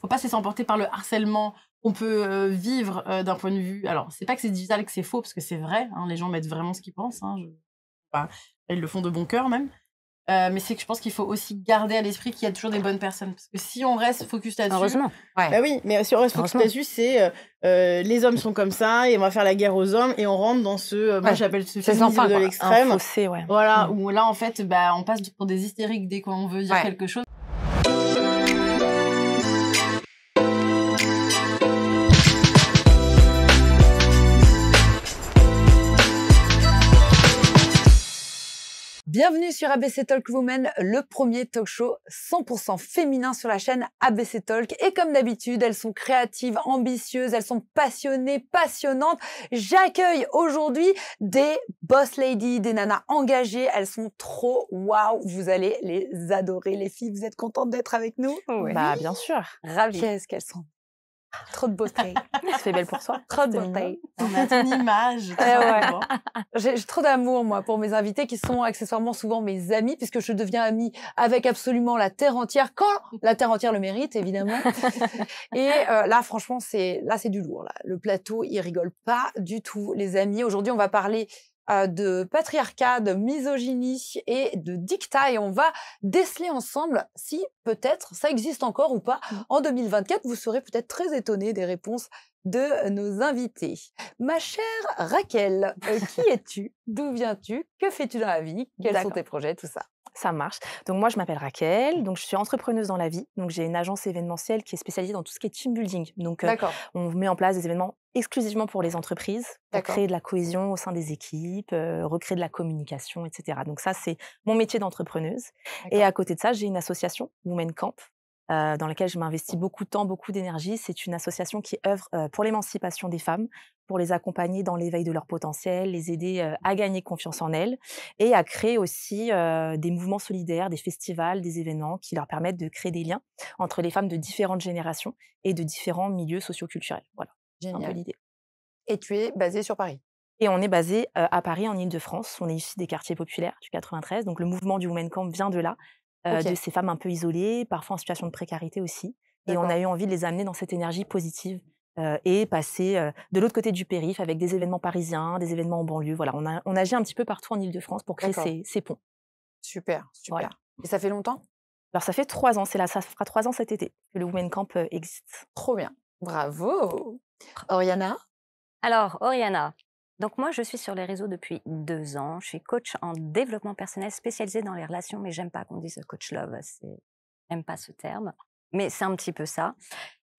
faut pas se laisser emporter par le harcèlement qu'on peut vivre d'un point de vue. Alors, c'est pas que c'est digital, que c'est faux, parce que c'est vrai, hein, les gens mettent vraiment ce qu'ils pensent. Hein, enfin, ils le font de bon cœur même. Mais c'est que je pense qu'il faut aussi garder à l'esprit qu'il y a toujours des bonnes personnes. Parce que si on reste focus là-dessus. Heureusement. Ouais. Bah oui, mais si on reste focus là-dessus, c'est les hommes sont comme ça et on va faire la guerre aux hommes et on rentre dans ce. Moi, j'appelle ce féminisme de l'extrême. Fossé, Voilà, où là, en fait, on passe pour des hystériques dès qu'on veut dire quelque chose. Bienvenue sur ABC Talk Women, le premier talk show 100% féminin sur la chaîne ABC Talk. Et comme d'habitude, elles sont créatives, ambitieuses, elles sont passionnées, passionnantes. J'accueille aujourd'hui des boss ladies, des nanas engagées. Elles sont trop waouh. Vous allez les adorer, les filles. Vous êtes contentes d'être avec nous? Oui. Bah, bien sûr. Ravie. Qu'est-ce qu'elles sont? Trop de beauté. Tu fais belle pour soi. Trop de beauté. On a ton image. J'ai trop d'amour, moi, pour mes invités qui sont accessoirement souvent mes amis, puisque je deviens amie avec absolument la terre entière, quand la terre entière le mérite, évidemment. Et là, franchement, c'est du lourd. Là. Le plateau, il rigole pas du tout, les amis. Aujourd'hui, on va parler de patriarcat, de misogynie et de dictat. Et on va déceler ensemble si peut-être ça existe encore ou pas. En 2024, vous serez peut-être très étonnés des réponses de nos invités. Ma chère Raquel, qui es-tu? D'où viens-tu? Que fais-tu dans la vie? Quels sont tes projets? Tout ça. Ça marche. Donc moi, je m'appelle Raquel, donc je suis entrepreneuse dans la vie. Donc j'ai une agence événementielle qui est spécialisée dans tout ce qui est team building. Donc on met en place des événements exclusivement pour les entreprises, pour créer de la cohésion au sein des équipes, recréer de la communication, etc. Donc ça, c'est mon métier d'entrepreneuse. Et à côté de ça, j'ai une association, Women Camp, dans laquelle je m'investis beaucoup de temps, beaucoup d'énergie. C'est une association qui œuvre pour l'émancipation des femmes, pour les accompagner dans l'éveil de leur potentiel, les aider à gagner confiance en elles et à créer aussi des mouvements solidaires, des festivals, des événements qui leur permettent de créer des liens entre les femmes de différentes générations et de différents milieux socioculturels. Voilà, c'est un peu l'idée. Et tu es basée sur Paris? Et on est basé à Paris, en Île-de-France. On est issus des quartiers populaires du 93. Donc le mouvement du Women Camp vient de là, de ces femmes un peu isolées, parfois en situation de précarité aussi. Et on a eu envie de les amener dans cette énergie positive et passer de l'autre côté du périph' avec des événements parisiens, des événements en banlieue. Voilà, on agit un petit peu partout en Île-de-France pour créer ces ponts. Super, super. Voilà. Et ça fait longtemps? Alors ça fait 3 ans, ça fera 3 ans cet été que le Women Camp existe. Trop bien. Bravo. Oriana? Alors, Oriana, donc moi, je suis sur les réseaux depuis 2 ans. Je suis coach en développement personnel spécialisée dans les relations, mais j'aime pas qu'on dise coach love, j'aime pas ce terme, mais c'est un petit peu ça.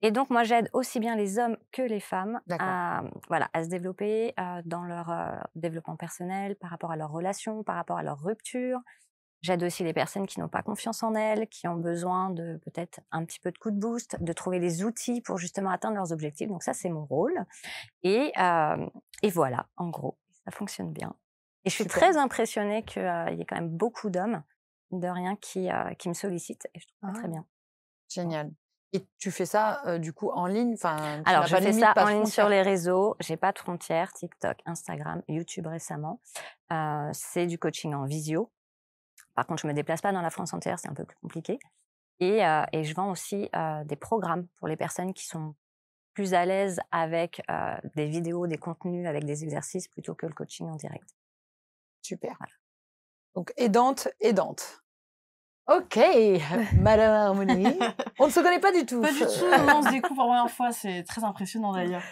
Et donc, moi, j'aide aussi bien les hommes que les femmes à se développer dans leur développement personnel, par rapport à leurs relations, par rapport à leurs ruptures. J'aide aussi les personnes qui n'ont pas confiance en elles, qui ont besoin de peut-être un petit peu de coup de boost, de trouver les outils pour justement atteindre leurs objectifs. Donc ça, c'est mon rôle. Et voilà, en gros, ça fonctionne bien. Et je suis très impressionnée qu'il y ait quand même beaucoup d'hommes, de rien, qui me sollicitent. Et je trouve ça très bien. Génial. Et tu fais ça, du coup, en ligne? Alors, je fais ça en ligne sur les réseaux. J'ai pas de frontières, TikTok, Instagram, YouTube récemment. C'est du coaching en visio. Par contre, je me déplace pas dans la France entière, c'est un peu plus compliqué. Et je vends aussi des programmes pour les personnes qui sont plus à l'aise avec des vidéos, des contenus, avec des exercices, plutôt que le coaching en direct. Super. Voilà. Donc, aidante. Ok, Madame Harmonie. On ne se connaît pas du tout. Pas du tout, on se découvre pour la première fois, c'est très impressionnant d'ailleurs.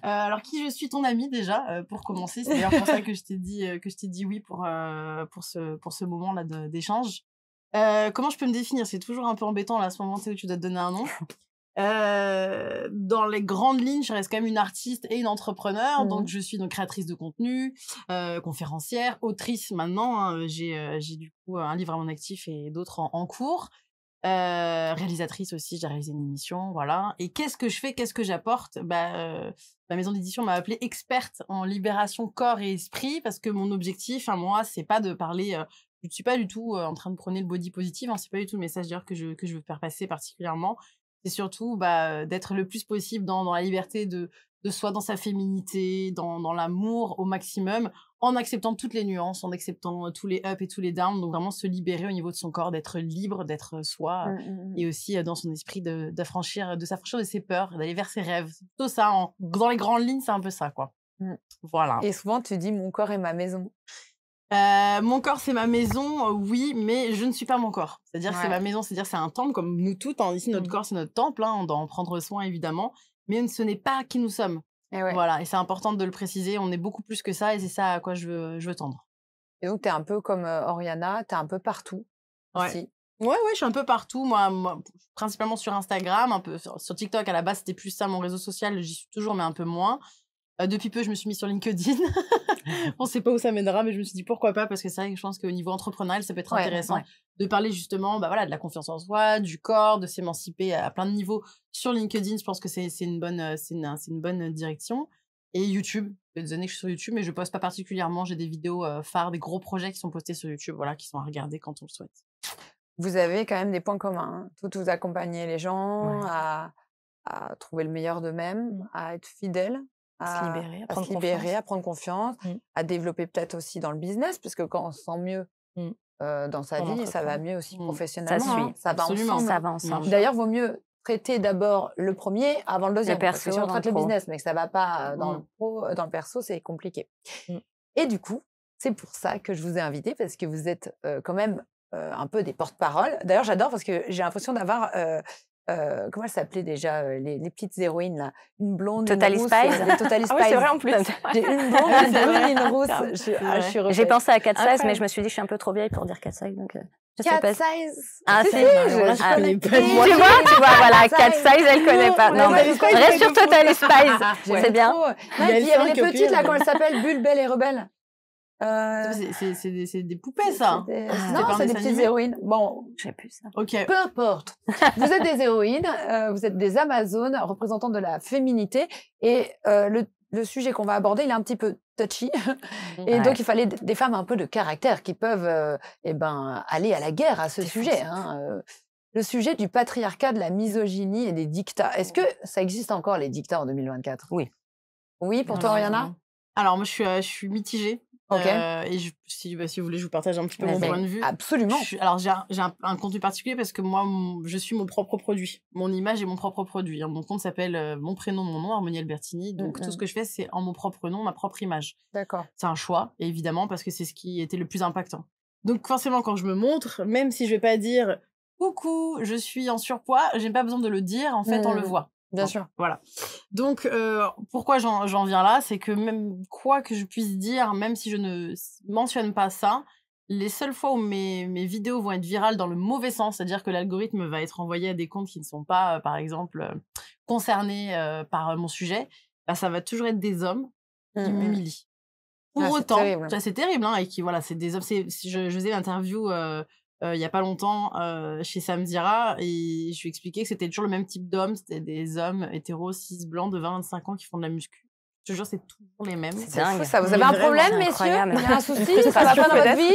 Alors, qui je suis? Ton amie déjà, pour commencer. C'est d'ailleurs pour ça que je t'ai dit oui pour ce moment-là d'échange. Comment je peux me définir? C'est toujours un peu embêtant là, à ce moment où tu dois te donner un nom. Dans les grandes lignes, je reste quand même une artiste et une entrepreneur. Donc, je suis créatrice de contenu, conférencière, autrice maintenant. Hein, j'ai du coup un livre à mon actif et d'autres en cours. Réalisatrice aussi, j'ai réalisé une émission, voilà. Et qu'est-ce que je fais? Qu'est-ce que j'apporte? Ma maison d'édition m'a appelée experte en libération corps et esprit parce que mon objectif, moi, c'est pas de parler. Je suis pas du tout en train de prôner le body positive. Hein, c'est pas du tout le message d'ailleurs que je veux faire passer particulièrement. C'est surtout d'être le plus possible dans la liberté de de soi, dans sa féminité, dans l'amour au maximum, en acceptant toutes les nuances, en acceptant tous les ups et tous les downs. Donc vraiment se libérer au niveau de son corps, d'être libre, d'être soi, et aussi dans son esprit de s'affranchir de ses peurs, d'aller vers ses rêves. C'est plutôt ça, dans les grandes lignes, c'est un peu ça, quoi. Voilà. Et souvent, tu dis « mon corps est ma maison ». Mon corps, c'est ma maison, oui, mais je ne suis pas mon corps. C'est-à-dire que c'est ma maison, c'est-à-dire que c'est un temple, comme nous toutes. Ici, notre corps, c'est notre temple, on doit en prendre soin, évidemment, mais ce n'est pas qui nous sommes. Voilà, et c'est important de le préciser, on est beaucoup plus que ça, et c'est ça à quoi je veux tendre. Et donc, tu es un peu comme Oriana, tu es un peu partout aussi. Ouais, je suis un peu partout, moi, principalement sur Instagram, un peu sur TikTok. À la base, c'était plus ça, mon réseau social, j'y suis toujours, mais un peu moins. Depuis peu, je me suis mise sur LinkedIn. On ne sait pas où ça mènera, mais je me suis dit pourquoi pas, parce que c'est vrai que je pense qu'au niveau entrepreneurial, ça peut être intéressant de parler justement de la confiance en soi, du corps, de s'émanciper à plein de niveaux. Sur LinkedIn, je pense que c'est une bonne direction. Et YouTube, il y a des années que je suis sur YouTube, mais je ne poste pas particulièrement. J'ai des vidéos phares, des gros projets qui sont postés sur YouTube, qui sont à regarder quand on le souhaite. Vous avez quand même des points communs. Toutes vous accompagnez les gens à trouver le meilleur d'eux-mêmes, à être fidèles. À se libérer, à prendre confiance, à développer peut-être aussi dans le business, parce que quand on se sent mieux dans sa vie, ça va mieux aussi professionnellement. Ça va ensemble. D'ailleurs, vaut mieux traiter d'abord le premier avant le deuxième. Parce que si on traite le business, mais que ça ne va pas dans le pro, dans le perso, c'est compliqué. Et du coup, c'est pour ça que je vous ai invité, parce que vous êtes quand même un peu des porte-parole. D'ailleurs, j'adore parce que j'ai l'impression d'avoir... comment elle s'appelait déjà les petites héroïnes là, une blonde, Totally une rousse, Spies. Totally Spies. C'est vrai en plus. J'ai une blonde, une brune, une rousse. J'ai pensé à Cat Size, mais je me suis dit je suis un peu trop vieille pour dire Cat Size, donc je sais pas. Cat Size. Ah si, je connais pas. Tu vois, voilà, Cat Size, elle connaît pas. Non, mais reste sur Totally Spies, c'est bien. Il y avait les petites là, comment elle s'appelle, Bulle, Belle et Rebelle. C'est des poupées, ça. Non, c'est des petites héroïnes. Bon, je sais plus ça. Ok. Peu importe. Vous êtes des héroïnes, vous êtes des Amazones, représentantes de la féminité. Et le sujet qu'on va aborder, il est un petit peu touchy. Et donc, il fallait des femmes un peu de caractère qui peuvent aller à la guerre à ce sujet. Le sujet du patriarcat, de la misogynie et des dictats. Est-ce que ça existe encore, les dictats, en 2024 ? Oui. Oui, pour toi, Oriana ? Alors, moi, je suis mitigée. Et si vous voulez, je vous partage un petit peu mon point de vue. Absolument. Alors, j'ai un contenu particulier parce que moi, je suis mon propre produit. Mon image est mon propre produit. Mon compte s'appelle mon prénom, mon nom, Harmonie Albertini. Donc, tout ce que je fais, c'est en mon propre nom, ma propre image. D'accord. C'est un choix, évidemment, parce que c'est ce qui était le plus impactant. Donc, forcément, quand je me montre, même si je vais pas dire « Coucou, je suis en surpoids », j'ai pas besoin de le dire. En fait, on le voit. Bien sûr. Voilà. Donc, pourquoi j'en viens là, c'est que même quoi que je puisse dire, même si je ne mentionne pas ça, les seules fois où mes vidéos vont être virales dans le mauvais sens, c'est-à-dire que l'algorithme va être envoyé à des comptes qui ne sont pas, par exemple, concernés par mon sujet, ça va toujours être des hommes qui m'humilient. Pour autant, c'est terrible, et qui, c'est des hommes. Je faisais l'interview il y a pas longtemps chez Samdira et je lui expliquais que c'était toujours le même type d'hommes, c'était des hommes hétéros, cis, blancs de 20-25 ans qui font de la muscu. Je te jure, c'est toujours les mêmes. C'est dingue. Ça, vous avez un problème, messieurs? Il y a un souci? Ça va pas dans votre vie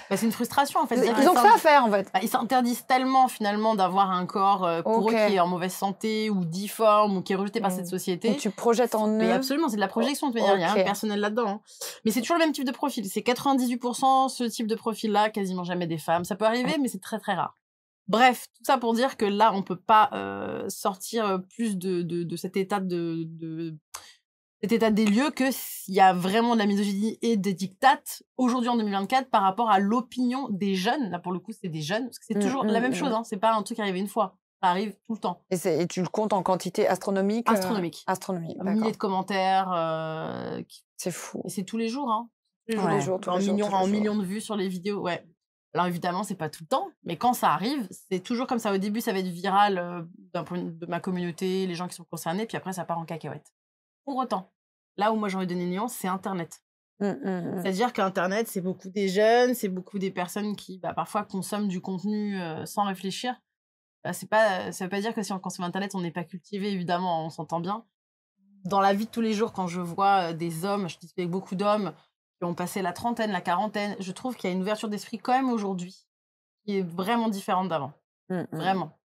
c'est une frustration, en fait. Ils ont que ça à faire, en fait. Ils s'interdisent tellement, finalement, d'avoir un corps pour eux qui est en mauvaise santé ou difforme ou qui est rejeté par cette société. Donc, tu projettes en eux. Absolument, c'est de la projection, de manière. Il n'y a rien de personnel là-dedans. Mais c'est toujours le même type de profil. C'est 98% ce type de profil-là, quasiment jamais des femmes. Ça peut arriver, mais c'est très, très rare. Bref, tout ça pour dire que là, on peut pas sortir plus de cet état cet état des lieux qu'il y a vraiment de la misogynie et des dictates aujourd'hui en 2024 par rapport à l'opinion des jeunes. Là, pour le coup, c'est des jeunes, parce que c'est toujours la même chose. C'est pas un truc qui arrive une fois. Ça arrive tout le temps. Et tu le comptes en quantité astronomique? Astronomique. Milliers de commentaires. C'est fou. Et c'est tous les jours. Tous les jours. En millions de vues sur les vidéos, Alors évidemment, c'est pas tout le temps, mais quand ça arrive, c'est toujours comme ça. Au début, ça va être viral d'un point de ma communauté, les gens qui sont concernés, puis après, ça part en cacahuète. Pour autant, là où moi j'ai envie de donner une nuance, c'est Internet. C'est-à-dire qu'Internet, c'est beaucoup des jeunes, c'est beaucoup des personnes qui parfois consomment du contenu sans réfléchir. Ça veut pas dire que si on consomme Internet, on n'est pas cultivé, évidemment, on s'entend bien. Dans la vie de tous les jours, quand je vois des hommes, je discute avec beaucoup d'hommes qui ont passé la trentaine, la quarantaine, je trouve qu'il y a une ouverture d'esprit quand même aujourd'hui qui est vraiment différente d'avant. Vraiment.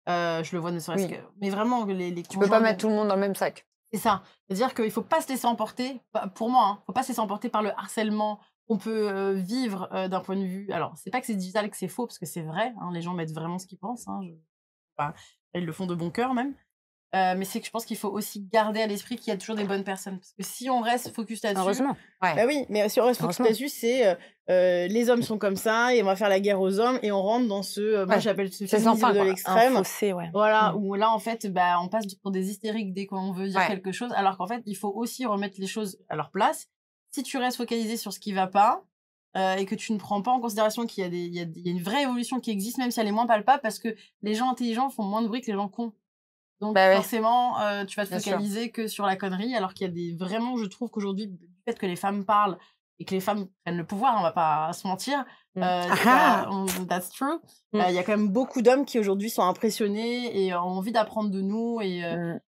Je le vois ne serait-ce que... Mais vraiment, tu peux pas mettre tout le monde dans le même sac. C'est ça. C'est-à-dire qu'il faut pas se laisser emporter, pour moi, hein, faut pas se laisser emporter par le harcèlement qu'on peut vivre d'un point de vue. Alors, c'est pas que c'est digital, que c'est faux, parce que c'est vrai, hein, les gens mettent vraiment ce qu'ils pensent. Hein, enfin, ils le font de bon cœur même. Mais c'est que je pense qu'il faut aussi garder à l'esprit qu'il y a toujours des bonnes personnes. Parce que si on reste focus là-dessus... Heureusement. Ouais. Bah oui, mais si on reste focus là-dessus, c'est les hommes sont comme ça et on va faire la guerre aux hommes et on rentre dans ce... moi, j'appelle ce féminisme de l'extrême. Fossé, voilà, où là, en fait, on passe pour des hystériques dès qu'on veut dire quelque chose, alors qu'en fait, il faut aussi remettre les choses à leur place. Si tu restes focalisé sur ce qui va pas, et que tu ne prends pas en considération qu'il y a une vraie évolution qui existe, même si elle est moins palpable, parce que les gens intelligents font moins de bruit que les gens cons. Donc forcément, tu vas te focaliser que sur la connerie, alors qu'il y a vraiment, je trouve qu'aujourd'hui, du fait que les femmes parlent et que les femmes prennent le pouvoir, on va pas se mentir, that's true. Il y a quand même beaucoup d'hommes qui aujourd'hui sont impressionnés et ont envie d'apprendre de nous et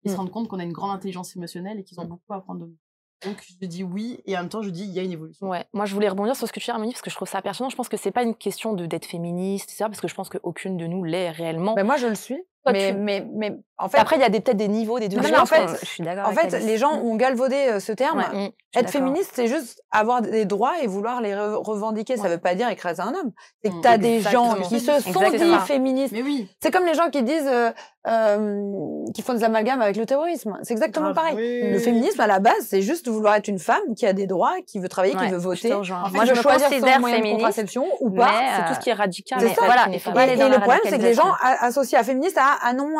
ils se rendent compte qu'on a une grande intelligence émotionnelle et qu'ils ont beaucoup à apprendre de nous. Donc je dis oui et en même temps je dis il y a une évolution. Ouais, moi je voulais rebondir sur ce que tu dis Harmonie parce que je trouve ça pertinent. Je pense que c'est pas une question d'être féministe, etc. Parce que je pense qu'aucune de nous l'est réellement. Mais moi je le suis. Mais en fait, après il y a peut-être des niveaux des deux. Non, mais en fait, je suis d'accord. En fait, les gens ont galvaudé ce terme. Être féministe, c'est juste avoir des droits et vouloir les revendiquer. Ça veut pas dire écraser un homme. C'est que t'as des gens qui se sont dit féministes. Mais oui. C'est comme les gens qui disent qui font des amalgames avec le terrorisme. C'est exactement pareil. Le féminisme à la base, c'est juste vouloir être une femme qui a des droits, qui veut travailler, qui veut voter. En fait, moi je me considère féministe, contraception ou pas. C'est tout ce qui est radical. Voilà. Et le problème, c'est que les gens associent à féministe à ah non,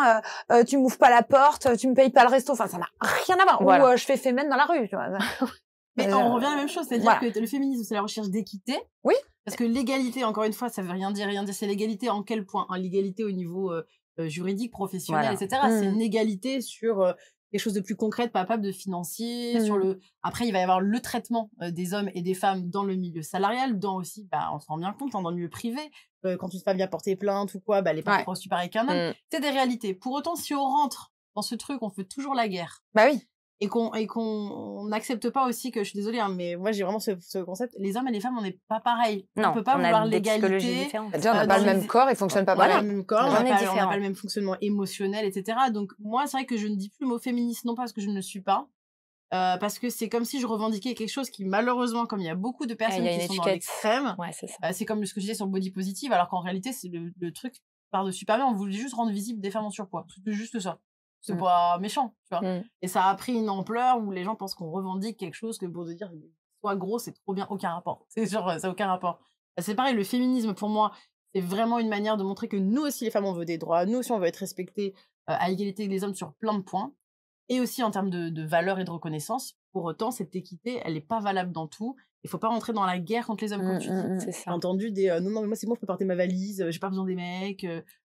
tu m'ouvres pas la porte, tu me payes pas le resto. Enfin, ça n'a rien à voir. Ou je fais fémène dans la rue. Tu vois. Mais on revient à la même chose, c'est-à-dire que le féminisme, c'est la recherche d'équité. Oui. Parce que l'égalité, encore une fois, ça veut rien dire. C'est l'égalité en quel point? L'égalité au niveau juridique, professionnel, etc. C'est une égalité sur quelque chose de plus concret, de palpable, de financier. Sur Après, il va y avoir le traitement des hommes et des femmes dans le milieu salarial, dans aussi, on se rend bien compte, dans le milieu privé. Quand une femme vient porter plainte ou quoi, elle est pas reçue pareil qu'un homme. C'est des réalités. Pour autant, si on rentre dans ce truc, on fait toujours la guerre. Bah oui. Et qu'on n'accepte pas aussi que, je suis désolée, hein, mais moi j'ai vraiment ce concept, les hommes et les femmes, on n'est pas pareil. Non, on peut pas vouloir l'égalité. C'est-à-dire, on n'a pas le même corps, il fonctionne pas pareil. On n'a pas le même corps, on n'a pas le même fonctionnement émotionnel, etc. Donc moi, c'est vrai que je ne dis plus le mot féministe, non pas parce que je ne le suis pas, parce que c'est comme si je revendiquais quelque chose qui, malheureusement, comme il y a beaucoup de personnes qui sont dans l'extrême, c'est comme ce que je disais sur le body positive, alors qu'en réalité, c'est le truc par-dessus par-là, on voulait juste rendre visible des femmes en surpoids. C'est juste ça. C'est pas méchant, tu vois. Et ça a pris une ampleur où les gens pensent qu'on revendique quelque chose que pour te dire soit gros, c'est trop bien, aucun rapport. C'est genre, ça n'a aucun rapport. C'est pareil, le féminisme, pour moi, c'est vraiment une manière de montrer que nous aussi, les femmes, on veut des droits, nous aussi, on veut être respectées à égalité avec les hommes sur plein de points, et aussi en termes de valeur et de reconnaissance. Pour autant, cette équité, elle n'est pas valable dans tout. Il ne faut pas rentrer dans la guerre contre les hommes, comme tu dis. J'ai entendu des non, mais moi, c'est bon, je peux porter ma valise, j'ai pas besoin des mecs.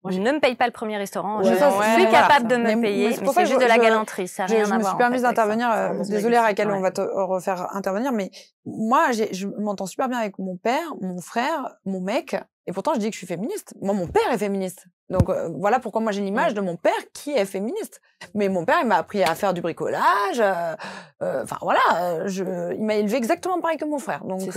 Moi, je ne me paye pas le premier restaurant. Je suis capable de me payer, mais c'est juste de la galanterie. Ça n'a rien à voir. Je me suis permise d'intervenir. Désolée, Raquel, on va te refaire intervenir, mais moi, je m'entends super bien avec mon père, mon frère, mon mec, et pourtant, je dis que je suis féministe. Moi, mon père est féministe. Donc, voilà pourquoi moi, j'ai l'image de mon père qui est féministe. Mais mon père, il m'a appris à faire du bricolage. Enfin, voilà, il m'a élevé exactement pareil que mon frère. Donc,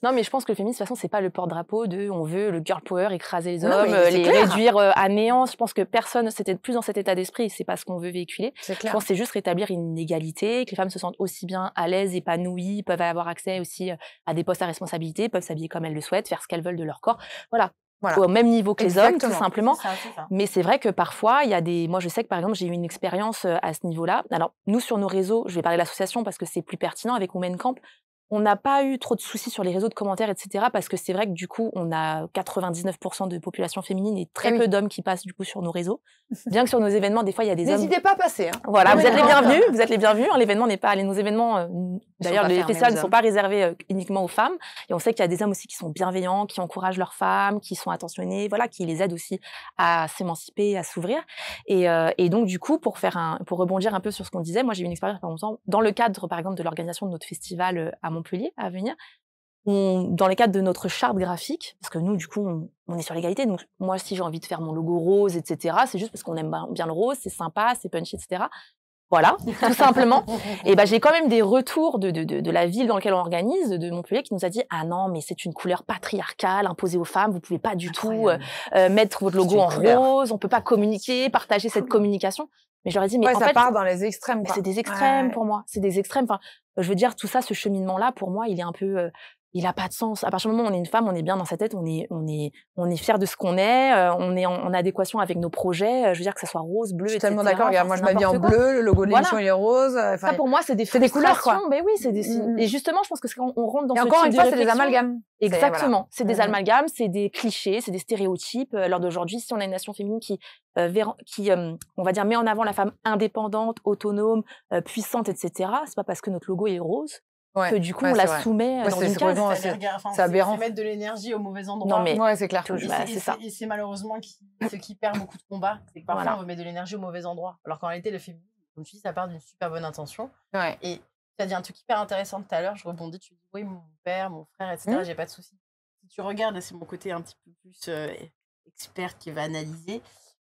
non, mais je pense que le féminisme, de toute façon, c'est pas le porte-drapeau de on veut le girl power, écraser les hommes, les réduire à néant. Je pense que personne, c'était plus dans cet état d'esprit, c'est pas ce qu'on veut véhiculer. Je pense que c'est juste rétablir une égalité, que les femmes se sentent aussi bien à l'aise, épanouies, peuvent avoir accès aussi à des postes à responsabilité, peuvent s'habiller comme elles le souhaitent, faire ce qu'elles veulent de leur corps. Voilà. Au même niveau que les hommes, tout simplement. C'est ça. Mais c'est vrai que parfois, il y a des... Moi, je sais que, par exemple, j'ai eu une expérience à ce niveau-là. Alors, nous, sur nos réseaux, je vais parler de l'association parce que c'est plus pertinent avec Women Camp, on n'a pas eu trop de soucis sur les réseaux de commentaires, etc. Parce que c'est vrai que du coup, on a 99% de population féminine et très peu d'hommes qui passent du coup sur nos réseaux. Bien que sur nos événements, des fois, il y a des hommes... N'hésitez pas à passer. Hein. Voilà, vous êtes les bienvenus. Vous êtes les bienvenus. L'événement n'est pas... Nos événements, d'ailleurs, les festivals ne sont pas réservés uniquement aux femmes. Et on sait qu'il y a des hommes aussi qui sont bienveillants, qui encouragent leurs femmes, qui sont attentionnés, voilà, qui les aident aussi à s'émanciper, à s'ouvrir. Et donc, du coup, pour rebondir un peu sur ce qu'on disait, moi, j'ai eu une expérience par exemple dans le cadre, par exemple, de l'organisation de notre festival à Montpellier à venir, dans le cadre de notre charte graphique, parce que nous, du coup, on est sur l'égalité, donc moi, si j'ai envie de faire mon logo rose, etc., c'est juste parce qu'on aime bien le rose, c'est sympa, c'est punchy, etc. Voilà, tout simplement. Et j'ai quand même des retours de la ville dans laquelle on organise, de Montpellier, qui nous a dit « Ah non, mais c'est une couleur patriarcale imposée aux femmes, vous pouvez pas du tout mettre votre logo en rose, on peut pas communiquer, partager cette communication. » Mais je leur ai dit, mais en ça fait, part dans les extrêmes, quoi. C'est des extrêmes pour moi. C'est des extrêmes. Enfin, je veux dire, tout ça, ce cheminement-là, pour moi, il est un peu, il a pas de sens. À partir du moment où on est une femme, on est bien dans sa tête, on est fier de ce qu'on est, on est en adéquation avec nos projets. Je veux dire que ça soit rose, bleu, etc. Je suis tellement d'accord. Regarde, moi, je m'habille en bleu, le logo de l'émission, il est rose. Ça, pour moi, c'est des couleurs, quoi. Mais oui, et justement, je pense que quand on rentre dans ce type de encore une fois, c'est réflexion, des amalgames. Exactement. C'est des amalgames, c'est des clichés, c'est des stéréotypes. À l'heure d'aujourd'hui, si on a une nation féminine qui on va dire, met en avant la femme indépendante, autonome, puissante, etc., c'est pas parce que notre logo est rose que du coup, on la soumet dans une case. C'est aberrant. C'est mettre de l'énergie au mauvais endroit. Non, mais c'est clair. C'est ça. Et c'est malheureusement ce qui perd beaucoup de combats. C'est que parfois, on veut mettre de l'énergie au mauvais endroit. Alors qu'en réalité, le féminisme, comme tu dis, ça part d'une super bonne intention. Et tu as dit un truc hyper intéressant tout à l'heure. Je rebondis, tu dis, oui, mon père, mon frère, etc., j'ai pas de soucis. Si tu regardes, c'est mon côté un petit peu plus expert qui va analyser,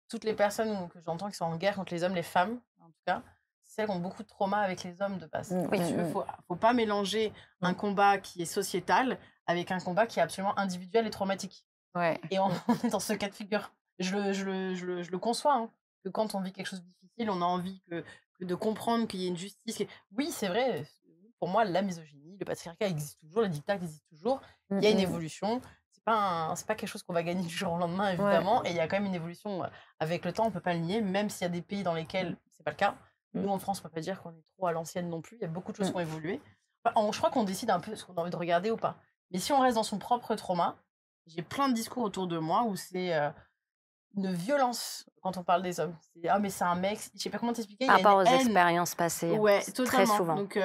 toutes les personnes que j'entends qui sont en guerre contre les hommes, les femmes, en tout cas, c'est celles qui ont beaucoup de trauma avec les hommes de base. Il faut pas mélanger un combat qui est sociétal avec un combat qui est absolument individuel et traumatique. Et on est dans ce cas de figure. Je le conçois, hein, que quand on vit quelque chose de difficile, on a envie que de comprendre qu'il y ait une justice. Oui, c'est vrai, pour moi, la misogynie, le patriarcat existe toujours, le dictat existe toujours. Il y a une évolution. C'est pas quelque chose qu'on va gagner du jour au lendemain, évidemment. Et il y a quand même une évolution avec le temps, on peut pas le nier, même s'il y a des pays dans lesquels c'est pas le cas. Nous, en France, on peut pas dire qu'on est trop à l'ancienne non plus. Il y a beaucoup de choses qui ont évolué. Enfin, je crois qu'on décide un peu ce qu'on a envie de regarder ou pas. Mais si on reste dans son propre trauma, j'ai plein de discours autour de moi où c'est une violence quand on parle des hommes. Ah, mais c'est un mec, je sais pas comment t'expliquer. Par rapport aux expériences passées. Très souvent. Donc,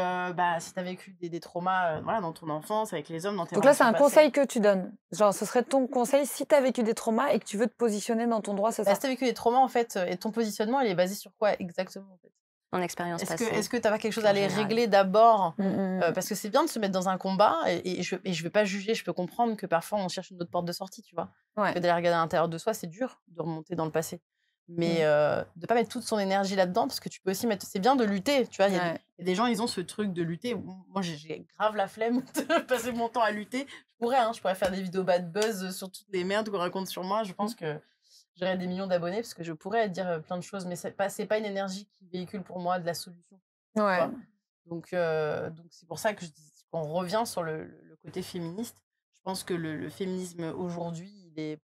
si t'as vécu des traumas dans ton enfance, avec les hommes, dans tes Donc là, c'est un conseil que tu donnes. Genre, ce serait ton conseil si t'as vécu des traumas et que tu veux te positionner dans ton droit, c'est ça? Si t'as vécu des traumas, en fait, et ton positionnement, il est basé sur quoi exactement, en fait? Ton expérience passée. Est-ce que t'as pas quelque chose à aller régler d'abord parce que c'est bien de se mettre dans un combat et je vais pas juger, je peux comprendre que parfois on cherche une autre porte de sortie, tu vois. Que d'aller regarder à l'intérieur de soi, c'est dur de remonter dans le passé. Mais de pas mettre toute son énergie là-dedans parce que tu peux aussi mettre... C'est bien de lutter, tu vois. Il y a des gens, ils ont ce truc de lutter. Moi, j'ai grave la flemme de passer mon temps à lutter. Je pourrais faire des vidéos bad buzz sur toutes les merdes qu'on raconte sur moi. Je pense que j'aurais des millions d'abonnés parce que je pourrais dire plein de choses, mais c'est pas une énergie qui véhicule pour moi de la solution. Donc c'est pour ça que je dis qu'on revient sur le côté féministe. Je pense que le féminisme aujourd'hui, il est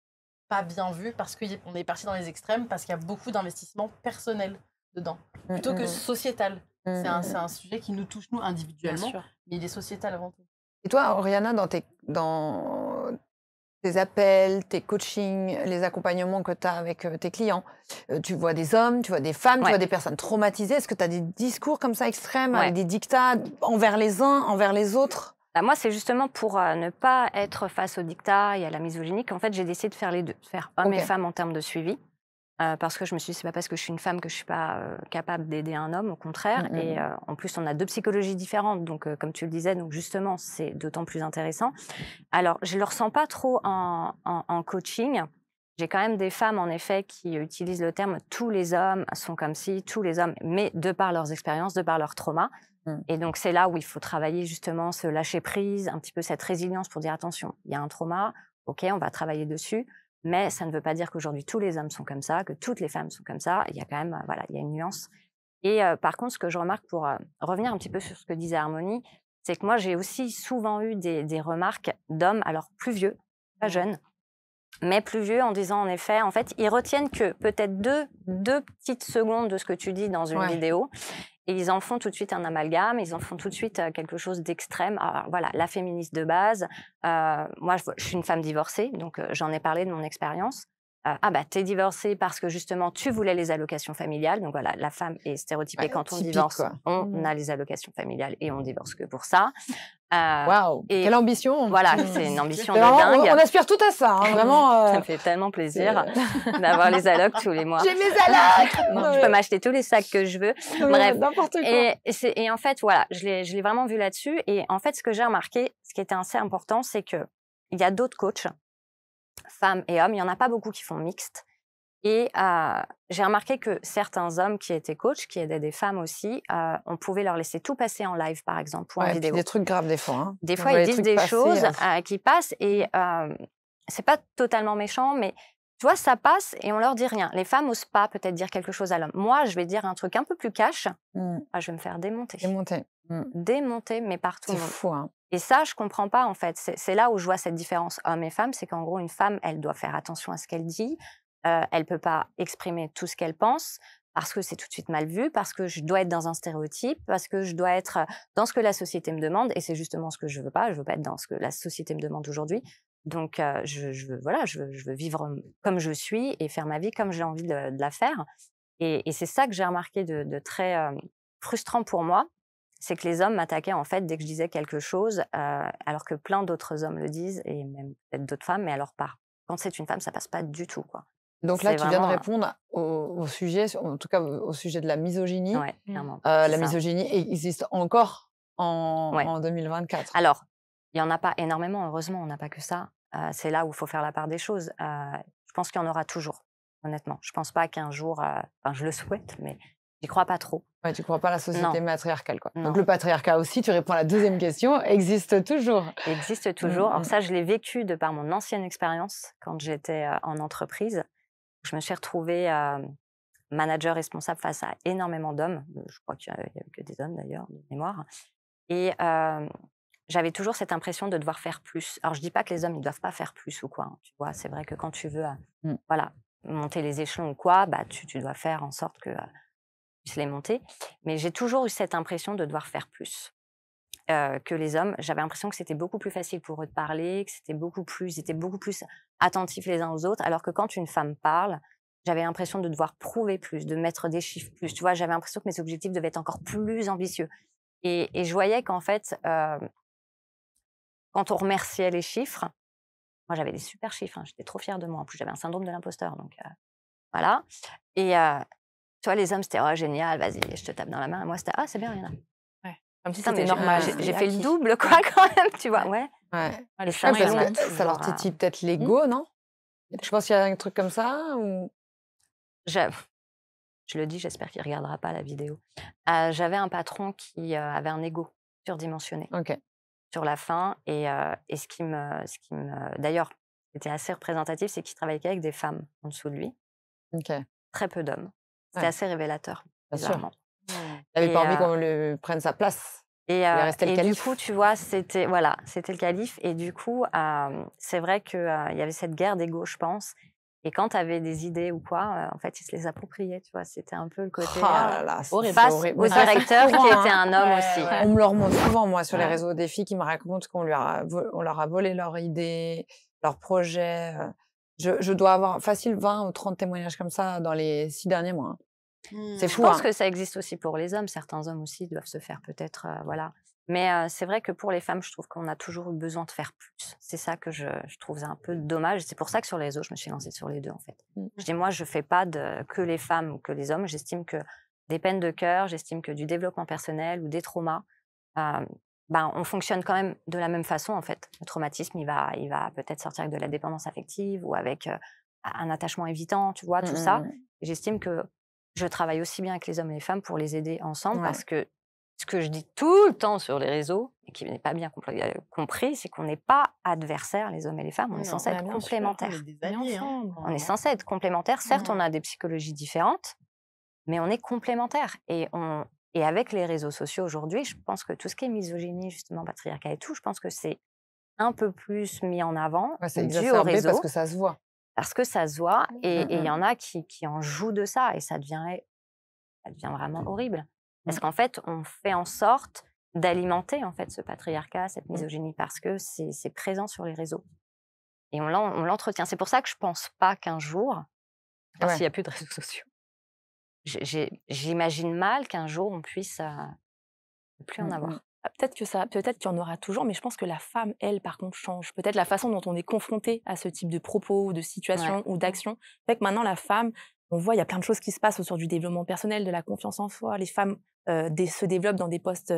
pas bien vu parce qu'on est parti dans les extrêmes, parce qu'il y a beaucoup d'investissements personnels dedans, plutôt que sociétal. C'est un sujet qui nous touche, nous, individuellement, mais il est sociétal avant tout. Et toi, Oriana, dans tes appels, tes coachings, les accompagnements que tu as avec tes clients, tu vois des hommes, tu vois des femmes, tu vois des personnes traumatisées. Est-ce que tu as des discours comme ça extrêmes, avec des dictats envers les uns, envers les autres? Moi, c'est justement pour ne pas être face au dictat et à la misogynie qu'en fait, j'ai décidé de faire les deux, de faire hommes et femmes en termes de suivi. Parce que je me suis dit, c'est pas parce que je suis une femme que je suis pas capable d'aider un homme, au contraire. Et en plus, on a deux psychologies différentes. Donc, comme tu le disais, donc justement, c'est d'autant plus intéressant. Alors, je le ressens pas trop en coaching. J'ai quand même des femmes, en effet, qui utilisent le terme « tous les hommes sont comme ci, tous les hommes », mais de par leurs expériences, de par leurs traumas. Et donc, c'est là où il faut travailler justement ce lâcher-prise, un petit peu cette résilience pour dire « attention, il y a un trauma, ok, on va travailler dessus ». Mais ça ne veut pas dire qu'aujourd'hui, tous les hommes sont comme ça, que toutes les femmes sont comme ça. Il y a quand même, il y a une nuance. Et par contre, ce que je remarque, pour revenir un petit peu sur ce que disait Harmonie, c'est que moi, j'ai aussi souvent eu des remarques d'hommes, alors plus vieux, pas jeunes, mais plus vieux, en disant, en effet, en fait, ils retiennent que peut-être deux petites secondes de ce que tu dis dans une vidéo, et ils en font tout de suite un amalgame, ils en font tout de suite quelque chose d'extrême. Alors voilà, la féministe de base. Moi, je suis une femme divorcée, donc j'en ai parlé de mon expérience. T'es divorcée parce que justement, tu voulais les allocations familiales. Donc voilà, la femme est stéréotypée. Quand on divorce, on a les allocations familiales et on divorce que pour ça. Waouh, quelle ambition! Voilà, c'est une ambition de dingue. On aspire tout à ça, hein, vraiment. Ça me fait tellement plaisir d'avoir les allocs tous les mois. J'ai mes allocs! Je peux m'acheter tous les sacs que je veux. Bref, n'importe quoi. Et en fait, voilà, je l'ai vraiment vu là-dessus. Et en fait, ce que j'ai remarqué, ce qui était assez important, c'est que il y a d'autres coachs, femmes et hommes. Il y en a pas beaucoup qui font mixte. Et j'ai remarqué que certains hommes qui étaient coachs, qui aidaient des femmes aussi, on pouvait leur laisser tout passer en live, par exemple, ou en vidéo. Des trucs graves des fois. Hein. Des fois, ils disent des choses qui passent et c'est pas totalement méchant, mais Tu vois, ça passe et on leur dit rien. Les femmes n'osent pas peut-être dire quelque chose à l'homme. Moi, je vais dire un truc un peu plus cash. Je vais me faire démonter. Démonter, mais par tout le monde. C'est fou, hein. Et ça, je comprends pas, en fait. C'est là où je vois cette différence homme et femme. C'est qu'en gros, une femme, elle doit faire attention à ce qu'elle dit. Elle peut pas exprimer tout ce qu'elle pense parce que c'est tout de suite mal vu, parce que je dois être dans un stéréotype, parce que je dois être dans ce que la société me demande. Et c'est justement ce que je veux pas. Je veux pas être dans ce que la société me demande aujourd'hui. Donc, je veux vivre comme je suis et faire ma vie comme j'ai envie de la faire. Et c'est ça que j'ai remarqué de très frustrant pour moi, c'est que les hommes m'attaquaient en fait dès que je disais quelque chose, alors que plein d'autres hommes le disent, et même peut-être d'autres femmes, mais alors pas. Quand c'est une femme, ça passe pas du tout, quoi. Donc là, tu viens de répondre au sujet, en tout cas au sujet de la misogynie. Ouais, clairement. La misogynie existe encore en 2024. Alors, il n'y en a pas énormément, heureusement, on n'a pas que ça. C'est là où il faut faire la part des choses. Je pense qu'il y en aura toujours, honnêtement. Je ne pense pas qu'un jour, je le souhaite, mais j'y crois pas trop. Ouais, tu ne crois pas à la société matriarcale, quoi. Donc le patriarcat aussi, tu réponds à la deuxième question, existe toujours. Existe toujours. Alors ça, je l'ai vécu de par mon ancienne expérience quand j'étais en entreprise. Je me suis retrouvée manager responsable face à énormément d'hommes. Je crois qu'il n'y avait que des hommes, d'ailleurs, de mémoire. Et j'avais toujours cette impression de devoir faire plus. Alors, je ne dis pas que les hommes ne doivent pas faire plus ou quoi. Hein, tu vois, c'est vrai que quand tu veux monter les échelons ou quoi, tu dois faire en sorte que tu puisses les monter. Mais j'ai toujours eu cette impression de devoir faire plus que les hommes. J'avais l'impression que c'était beaucoup plus facile pour eux de parler, que ils étaient beaucoup plus attentifs les uns aux autres. Alors que quand une femme parle, j'avais l'impression de devoir prouver plus, de mettre des chiffres plus. Tu vois, j'avais l'impression que mes objectifs devaient être encore plus ambitieux. Et je voyais qu'en fait, quand on remerciait les chiffres, moi j'avais des super chiffres, hein, j'étais trop fière de moi. En plus, j'avais un syndrome de l'imposteur, donc voilà. Et tu vois, les hommes, c'était oh, génial, vas-y, je te tape dans la main. Et moi, c'était ah, c'est bien, Rihanna. Ouais. Comme si c'était normal. J'ai fait le double, quoi, quand même, tu vois. Ouais. Les femmes, ça leur titille peut-être l'ego, non? Je pense qu'il y a un truc comme ça ou... Je le dis, j'espère qu'il ne regardera pas la vidéo. J'avais un patron qui avait un ego surdimensionné sur la fin. Et ce qui me d'ailleurs, était assez représentatif, c'est qu'il travaillait qu'avec des femmes en dessous de lui. Très peu d'hommes. C'était assez révélateur. Bien sûr. Il n'avait pas envie qu'on lui prenne sa place. Et du coup, tu vois, c'était le calife. Et du coup, c'est vrai qu'il y avait cette guerre d'ego, je pense. Et quand tu avais des idées ou quoi, en fait, ils se les appropriaient, tu vois. C'était un peu le côté face au directeur qui était un homme aussi. On me le remonte souvent, moi, sur les réseaux, des filles qui me racontent qu'on leur a volé leurs idées, leurs projets. Je dois avoir facile 20 ou 30 témoignages comme ça dans les 6 derniers mois. C'est fou. Je pense que ça existe aussi pour les hommes. Certains hommes aussi doivent se faire peut-être, voilà. Mais c'est vrai que pour les femmes, je trouve qu'on a toujours eu besoin de faire plus. C'est ça que je trouve un peu dommage. C'est pour ça que sur les réseaux, je me suis lancée sur les deux, en fait. Je dis, moi, je ne fais pas que les femmes ou que les hommes. J'estime que des peines de cœur, j'estime que du développement personnel ou des traumas, on fonctionne quand même de la même façon, en fait. Le traumatisme, il va peut-être sortir avec de la dépendance affective ou avec un attachement évitant, tu vois, tout ça. J'estime que je travaille aussi bien avec les hommes et les femmes pour les aider ensemble parce que ce que je dis tout le temps sur les réseaux, et qui n'est pas bien compris, c'est qu'on n'est pas adversaires, les hommes et les femmes, on est censés être complémentaires. On est censés être complémentaires. Certes, on a des psychologies différentes, mais on est complémentaires. Et avec les réseaux sociaux aujourd'hui, je pense que tout ce qui est misogynie, justement, patriarcat et tout, je pense que c'est un peu plus mis en avant dû au réseau. Parce que ça se voit. Parce que ça se voit, et il y en a qui en jouent de ça, et ça devient vraiment horrible. Parce qu'en fait, on fait en sorte d'alimenter en fait ce patriarcat, cette misogynie, parce que c'est présent sur les réseaux. Et on l'entretient. C'est pour ça que je ne pense pas qu'un jour, s'il n'y a plus de réseaux sociaux, j'imagine mal qu'un jour on puisse ne plus en avoir. Peut-être qu'il y en aura toujours, mais je pense que la femme, elle, par contre, change. Peut-être la façon dont on est confronté à ce type de propos ou de situation ou d'action fait que maintenant, la femme, on voit, il y a plein de choses qui se passent autour du développement personnel, de la confiance en soi. Les femmes se développent dans des postes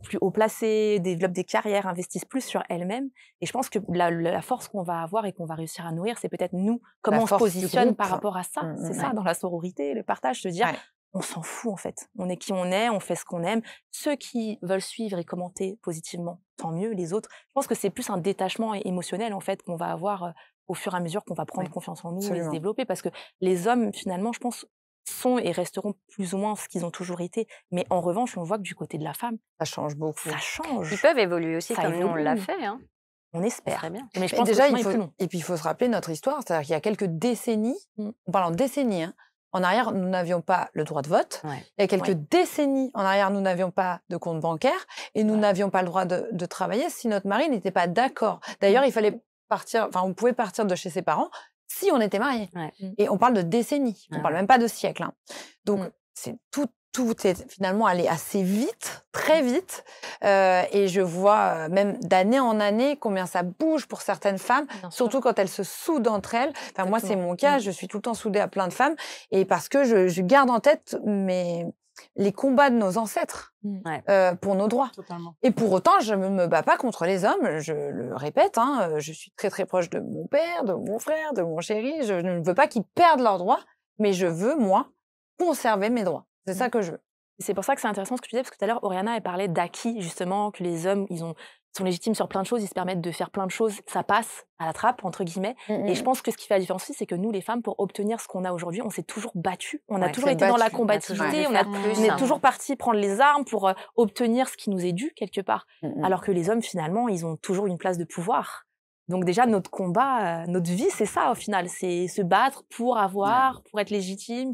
plus haut placés, développent des carrières, investissent plus sur elles-mêmes. Et je pense que la force qu'on va avoir et qu'on va réussir à nourrir, c'est peut-être nous, comment on se positionne par rapport à ça. C'est ça, dans la sororité, le partage, se dire... On s'en fout, en fait. On est qui on est, on fait ce qu'on aime. Ceux qui veulent suivre et commenter positivement, tant mieux. Les autres, je pense que c'est plus un détachement émotionnel, en fait, qu'on va avoir au fur et à mesure qu'on va prendre confiance en nous et se développer. Parce que les hommes, finalement, je pense, sont et resteront plus ou moins ce qu'ils ont toujours été. Mais en revanche, on voit que du côté de la femme, ça change beaucoup. Ça change. Ils peuvent évoluer aussi comme nous, on l'a fait. Hein. On espère. Très bien. Mais je pense déjà, et puis il faut se rappeler notre histoire. C'est-à-dire qu'il y a quelques décennies, on parle en décennies, en arrière, nous n'avions pas le droit de vote. Il y a quelques décennies en arrière, nous n'avions pas de compte bancaire et nous n'avions pas le droit de travailler si notre mari n'était pas d'accord. D'ailleurs, il fallait on pouvait partir de chez ses parents si on était mariés. Et on parle de décennies, on parle même pas de siècles. Donc, c'est tout est finalement allé assez vite, très vite. Et je vois même d'année en année combien ça bouge pour certaines femmes, surtout quand elles se soudent entre elles. Enfin, moi, c'est mon cas, je suis tout le temps soudée à plein de femmes. Et parce que je garde en tête les combats de nos ancêtres pour nos droits. Totalement. Et pour autant, je ne me bats pas contre les hommes, je le répète, je suis très très proche de mon père, de mon frère, de mon chéri, je ne veux pas qu'ils perdent leurs droits, mais je veux, moi, conserver mes droits. C'est ça que je veux. C'est pour ça que c'est intéressant ce que tu disais, parce que tout à l'heure, Oriana a parlé d'acquis, justement, que les hommes, ils sont légitimes sur plein de choses, ils se permettent de faire plein de choses, ça passe à la trappe, entre guillemets. Et je pense que ce qui fait la différence aussi, c'est que nous, les femmes, pour obtenir ce qu'on a aujourd'hui, on s'est toujours battues. On a toujours été dans la combativité, on est toujours partis prendre les armes pour obtenir ce qui nous est dû, quelque part. Alors que les hommes, finalement, ils ont toujours une place de pouvoir. Donc déjà, notre combat, notre vie, c'est ça au final, c'est se battre pour avoir, pour être légitime,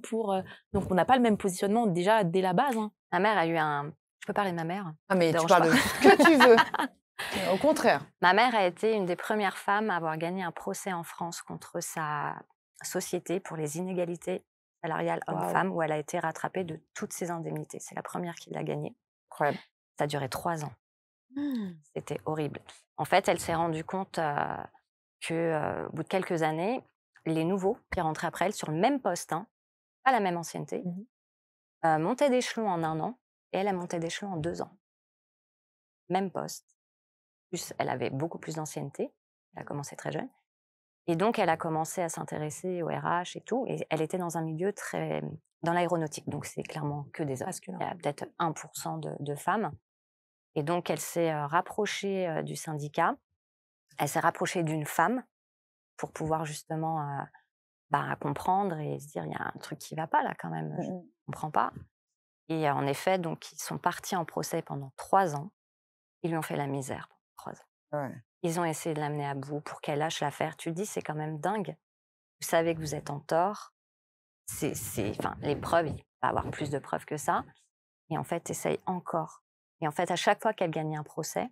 donc on n'a pas le même positionnement déjà dès la base. Ma mère a eu Je peux parler de ma mère? Ah mais tu parles de ce que tu veux. Au contraire. Ma mère a été une des premières femmes à avoir gagné un procès en France contre sa société pour les inégalités salariales hommes-femmes, où elle a été rattrapée de toutes ses indemnités. C'est la première qui l'a gagnée. Incroyable. Ça a duré 3 ans. C'était horrible. En fait, elle s'est rendue compte qu'au bout de quelques années, les nouveaux qui rentraient après elle sur le même poste, pas la même ancienneté, montaient d'échelon en 1 an et elle a monté d'échelon en 2 ans. Même poste. Plus, elle avait beaucoup plus d'ancienneté. Elle a commencé très jeune. Et donc, elle a commencé à s'intéresser au RH et tout. Et elle était dans un milieu très... dans l'aéronautique. Donc, c'est clairement que des hommes. Il y a peut-être 1% de femmes. Et donc, elle s'est rapprochée du syndicat. Elle s'est rapprochée d'une femme pour pouvoir justement comprendre et se dire, il y a un truc qui ne va pas là quand même, je ne comprends pas. Et en effet, donc, ils sont partis en procès pendant 3 ans. Ils lui ont fait la misère pendant 3 ans. Ils ont essayé de l'amener à bout pour qu'elle lâche l'affaire. Tu te dis, c'est quand même dingue. Vous savez que vous êtes en tort. Les preuves, il ne peut pas avoir plus de preuves que ça. Et en fait, essaye encore. Et en fait, à chaque fois qu'elle gagnait un procès,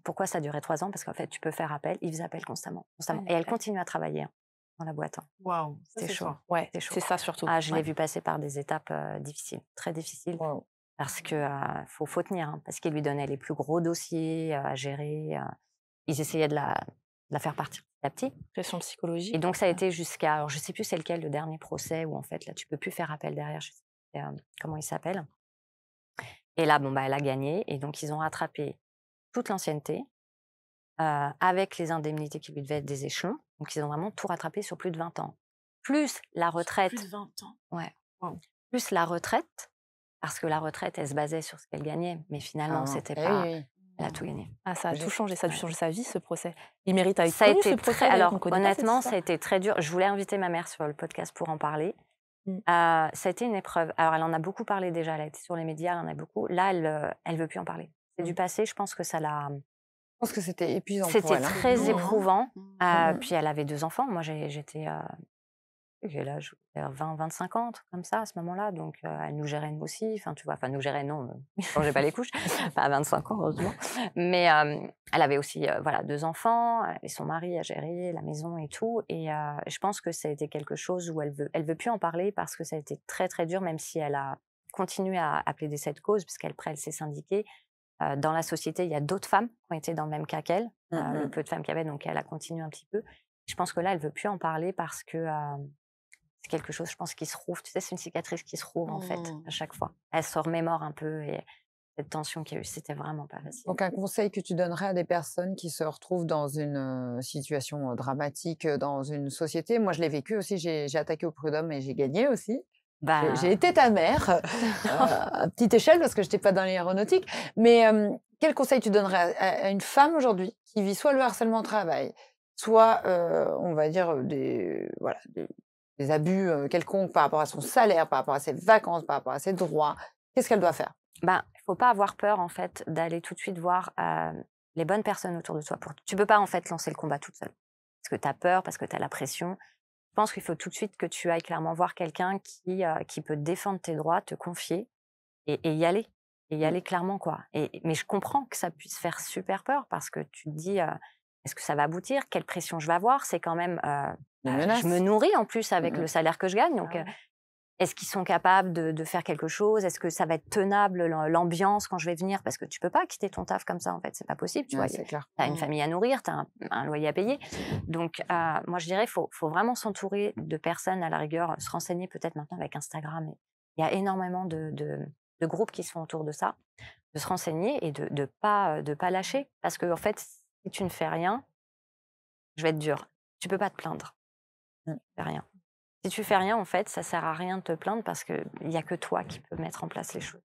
pourquoi ça durait 3 ans? Parce qu'en fait, tu peux faire appel. Ils faisaient appel constamment. Et elle continue à travailler dans la boîte. Waouh, c'était chaud. Ouais, c'est ça surtout. Je l'ai vu passer par des étapes difficiles, très difficiles. Parce que faut tenir, parce qu'ils lui donnaient les plus gros dossiers à gérer. Ils essayaient de la faire partir petit à petit. Pression psychologique. Et donc, ça a été jusqu'à... Alors, je ne sais plus c'est lequel, le dernier procès, où en fait, là, tu ne peux plus faire appel derrière. Je sais pas comment il s'appelle. Et là, elle a gagné. Et donc, ils ont rattrapé toute l'ancienneté avec les indemnités qui lui devaient être des échelons. Donc, ils ont vraiment tout rattrapé sur plus de 20 ans. Plus la retraite. Plus de 20 ans. Ouais. Wow. Plus la retraite, parce que la retraite, elle se basait sur ce qu'elle gagnait. Mais finalement, c'était pas... Oui. Elle a tout gagné. Ça a tout changé. Ça a dû changer sa vie, ce procès. Il mérite à être ça a été ce procès. Alors, honnêtement, ça a été très dur. Je voulais inviter ma mère sur le podcast pour en parler. Ça a été une épreuve. Alors, elle en a beaucoup parlé déjà. Elle a été sur les médias, elle en a beaucoup. Là, elle veut plus en parler. C'est du passé. Je pense que ça l'a... Je pense que c'était épuisant pour elle. C'était très éprouvant. Puis, elle avait 2 enfants. Moi, j'étais... Quel âge? 20-25 ans, comme ça, à ce moment-là. Donc, elle nous gérait, nous aussi. Enfin, tu vois, nous gérait, non, je ne changeais pas les couches. Pas à 25 ans, heureusement. Mais elle avait aussi 2 enfants, et son mari à gérer, la maison et tout. Et je pense que ça a été quelque chose où elle veut plus en parler parce que ça a été très, très dur, même si elle a continué à plaider cette cause, puisqu'elle s'est syndiquée. Dans la société, il y a d'autres femmes qui ont été dans le même cas qu'elle. Le peu de femmes qu'il y avait, donc elle a continué un petit peu. Je pense que là, elle ne veut plus en parler parce que... c'est quelque chose, je pense, qui se rouvre. Tu sais, c'est une cicatrice qui se rouvre, en fait, à chaque fois. Elle se remémore un peu et cette tension qu'il y a eu, c'était vraiment pas facile. Donc, un conseil que tu donnerais à des personnes qui se retrouvent dans une situation dramatique dans une société. Moi, je l'ai vécu aussi. J'ai attaqué au prud'homme et j'ai gagné aussi. J'ai été ta mère, à petite échelle, parce que je n'étais pas dans l'aéronautique. Mais quel conseil tu donnerais à une femme aujourd'hui qui vit soit le harcèlement au travail, soit, on va dire, des abus quelconques par rapport à son salaire, par rapport à ses vacances, par rapport à ses droits, qu'est-ce qu'elle doit faire? Il ne faut pas avoir peur, en fait, d'aller tout de suite voir les bonnes personnes autour de toi. Tu ne peux pas, en fait, lancer le combat toute seule. Parce que tu as peur, parce que tu as la pression. Je pense qu'il faut tout de suite que tu ailles clairement voir quelqu'un qui peut défendre tes droits, te confier et y aller. Et y aller clairement, quoi. Mais je comprends que ça puisse faire super peur parce que tu te dis, est-ce que ça va aboutir? Quelle pression je vais avoir? C'est quand même... je me nourris en plus avec le salaire que je gagne. Donc, est-ce qu'ils sont capables de faire quelque chose? Est-ce que ça va être tenable, l'ambiance, quand je vais venir? Parce que tu peux pas quitter ton taf comme ça, en fait. C'est pas possible, tu vois. Tu as une famille à nourrir, tu as un loyer à payer. Donc, moi, je dirais, faut vraiment s'entourer de personnes, à la rigueur, se renseigner peut-être maintenant avec Instagram. Il y a énormément de groupes qui sont autour de ça, de se renseigner et de pas lâcher. Parce que, en fait, si tu ne fais rien, je vais être dure. Tu peux pas te plaindre. Tu fais rien. Si tu fais rien, en fait, ça sert à rien de te plaindre parce qu'il n'y a que toi qui peux mettre en place les choses.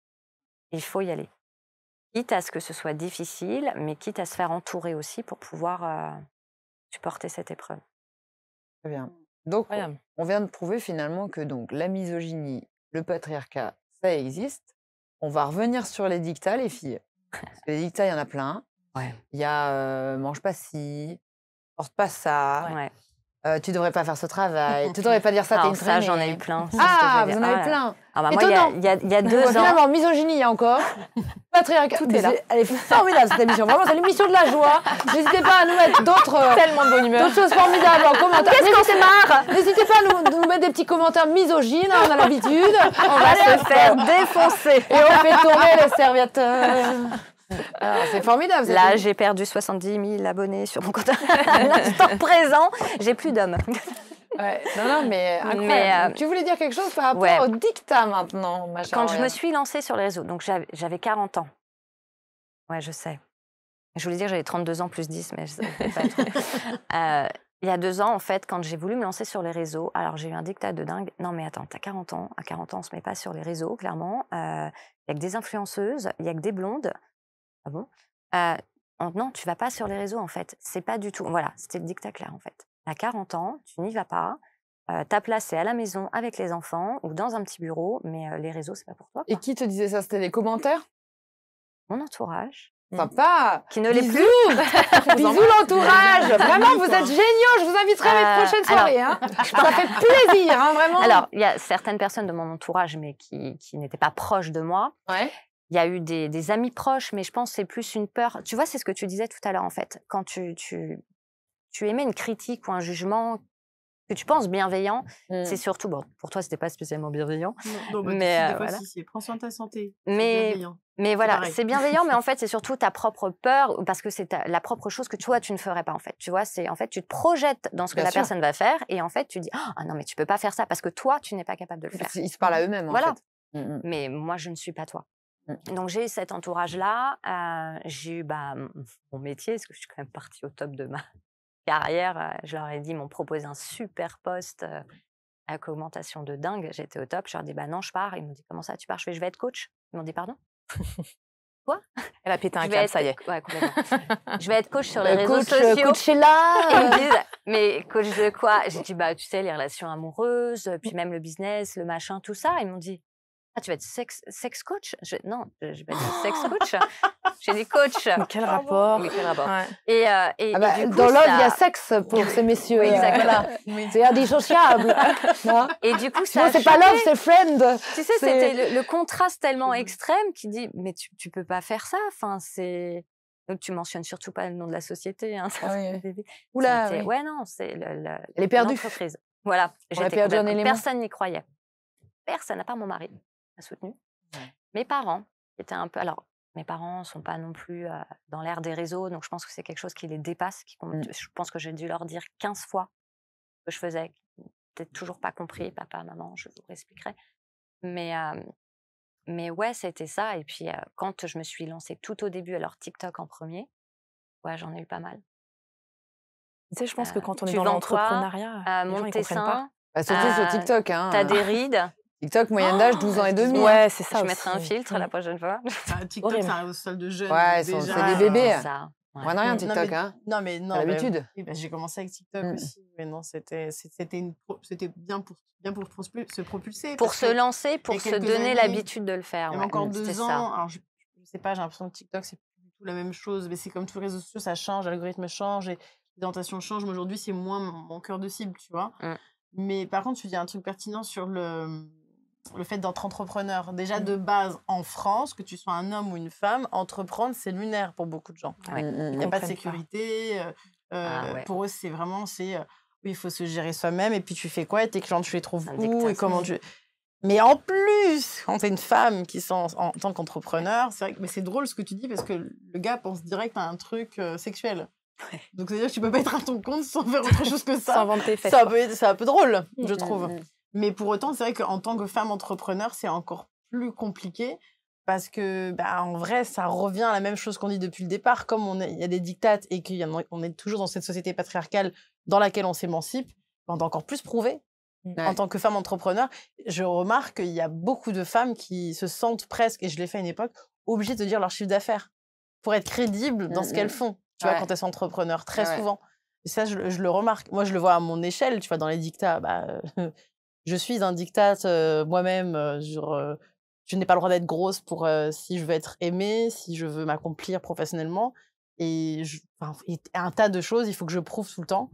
Il faut y aller. Quitte à ce que ce soit difficile, mais quitte à se faire entourer aussi pour pouvoir supporter cette épreuve. Très bien. Donc, on vient de prouver finalement que donc, la misogynie, le patriarcat, ça existe. On va revenir sur les dictats, les filles. Parce que les dictats, il y en a plein. Il y a mange pas ci, porte pas ça. Tu devrais pas faire ce travail, tu devrais pas dire ça, t'es une traînée. Ça, j'en ai eu plein. Ah, vous en avez plein. Moi, il y a 2 ans. Finalement, misogynie, il y a encore. Patriarcat, tout est là. Elle est formidable, cette émission. Vraiment, c'est l'émission de la joie. N'hésitez pas à nous mettre tellement de bonne humeur. D'autres choses formidables en commentaire. Qu'est-ce qu'on s'est marre? N'hésitez pas à nous mettre des petits commentaires misogynes, on a l'habitude. On va se faire défoncer. Et on fait tourner les serviettes. C'est formidable. Là, j'ai perdu 70 000 abonnés sur mon compte. À l'instant présent, j'ai plus d'hommes. Non, mais incroyable. Tu voulais dire quelque chose par rapport au dictat maintenant, ma chère. Quand je me suis lancée sur les réseaux, donc j'avais 40 ans. Ouais, je sais. Je voulais dire que j'avais 32 ans plus 10, mais c'est pas trop. Il y a 2 ans, en fait, quand j'ai voulu me lancer sur les réseaux, alors j'ai eu un dictat de dingue. Non, mais attends, t'as 40 ans. À 40 ans, on se met pas sur les réseaux, clairement. Il y a que des influenceuses, il y a que des blondes. Ah bon? Non, tu vas pas sur les réseaux, en fait. C'est pas du tout... Voilà, c'était le dictat clair, en fait. À 40 ans, tu n'y vas pas. Ta place, c'est à la maison avec les enfants ou dans un petit bureau, mais les réseaux, c'est pas pour toi. Et qui te disait ça? C'était les commentaires? Mon entourage. Sympa. Qui ne l'est plus. Bisous l'entourage. Vraiment, vous êtes géniaux. Je vous inviterai à mes prochaines soirées. Ça fait plaisir, vraiment. Alors, il y a certaines personnes de mon entourage, mais qui n'étaient pas proches de moi. Il y a eu des amis proches, mais je pense que c'est plus une peur. Tu vois, c'est ce que tu disais tout à l'heure, en fait. Quand tu émets une critique ou un jugement que tu penses bienveillant, c'est surtout... Bon, pour toi, c'était pas spécialement bienveillant. Non, mais voilà. Prends soin de ta santé. Mais voilà, c'est bienveillant, mais en fait, c'est surtout ta propre peur, parce que c'est la propre chose que toi, tu ne ferais pas, en fait. Tu vois, en fait, tu te projetes dans ce que la personne va faire, et en fait, tu dis, ah non, mais tu peux pas faire ça, parce que toi, tu n'es pas capable de le faire. Ils se parlent à eux-mêmes, en fait. Mais moi, je ne suis pas toi. Donc, j'ai eu cet entourage-là. J'ai eu mon métier, parce que je suis quand même partie au top de ma carrière. Je leur ai dit, ils m'ont proposé un super poste avec augmentation de dingue. J'étais au top. Je leur ai dit, non, je pars. Ils m'ont dit, comment ça, tu pars? Je vais être coach. Ils m'ont dit, pardon? Quoi? Elle a pété un câble, ça y est. Ouais, complètement. Je vais être coach sur les réseaux sociaux. Coach est là. Et ils me disent, mais coach de quoi? J'ai dit, tu sais, les relations amoureuses, puis même le business, le machin, tout ça. Ils m'ont dit, ah, tu vas être sex coach? Non, je vais pas dire sex coach. J'ai dit coach. Mais quel rapport? Oui, quel rapport? Et du coup, dans l'ordre, il y a sexe pour ces messieurs. Exactement. C'est indissociable. Et du coup, ça. C'est pas love, c'est friend. Tu sais, c'était le contraste tellement extrême qui dit, mais tu peux pas faire ça. Enfin, c'est. Donc, tu mentionnes surtout pas le nom de la société. Hein, Oula. Ouais, non, c'est Elle est perdue. L'entreprise. Voilà. Personne n'y croyait. Personne, à part mon mari, m'a soutenu. Mes parents étaient un peu... Alors, mes parents ne sont pas non plus dans l'ère des réseaux, donc je pense que c'est quelque chose qui les dépasse. Je pense que j'ai dû leur dire 15 fois ce que je faisais. Peut-être toujours pas compris, papa, maman, je vous réexpliquerai. Mais ouais, c'était ça. Et puis, quand je me suis lancée tout au début, alors TikTok en premier, ouais, j'en ai eu pas mal. Tu sais, je pense que quand on est dans l'entrepreneuriat, monte tes seins. Surtout sur TikTok. T'as des rides. TikTok, moyenne d'âge, 12 ans et demi. Ouais, c'est ça. Je mettrai un filtre la prochaine fois. TikTok, ça arrive au sol de jeunes. Ouais, c'est des bébés. Ouais. Ouais, rien, TikTok, hein. Non, mais non. L'habitude. J'ai commencé avec TikTok aussi. Mais non, c'était bien pour se propulser. Pour se lancer, pour se donner l'habitude de le faire. Même encore 2 ans. Alors, je sais pas, j'ai l'impression que TikTok, c'est plus du tout la même chose. Mais c'est comme tous les réseaux sociaux, ça change, l'algorithme change et l'orientation change. Mais aujourd'hui, c'est moins mon cœur de cible, tu vois. Mais par contre, tu dis un truc pertinent sur le fait d'être entrepreneur. Déjà, de base, en France, que tu sois un homme ou une femme, entreprendre, c'est lunaire pour beaucoup de gens. Il n'y a pas de sécurité. Pour eux, c'est vraiment, oui, il faut se gérer soi-même. Et puis, tu fais quoi? Et tes clients, tu les trouves où? Et comment tu... Mais en plus, quand tu es une femme qui sont en tant qu'entrepreneur, c'est vrai que c'est drôle ce que tu dis parce que le gars pense direct à un truc sexuel. Donc, c'est-à-dire que tu peux pas être à ton compte sans faire autre chose que ça. Sans vendre tes fesses. C'est un peu drôle, je trouve. Mais pour autant, c'est vrai qu'en tant que femme entrepreneur, c'est encore plus compliqué parce que, en vrai, ça revient à la même chose qu'on dit depuis le départ. Comme il y a des dictates et qu'on est toujours dans cette société patriarcale dans laquelle on s'émancipe, on doit encore plus prouver. En tant que femme entrepreneur, je remarque qu'il y a beaucoup de femmes qui se sentent presque, et je l'ai fait à une époque, obligées de dire leur chiffre d'affaires pour être crédibles dans ce qu'elles font. Tu vois, quand elles sont entrepreneurs, très souvent. Et ça, je le remarque. Moi, je le vois à mon échelle, tu vois, dans les dictats. Je suis un dictat moi-même. Je n'ai pas le droit d'être grosse pour si je veux être aimée, si je veux m'accomplir professionnellement. Et un tas de choses, il faut que je prouve tout le temps.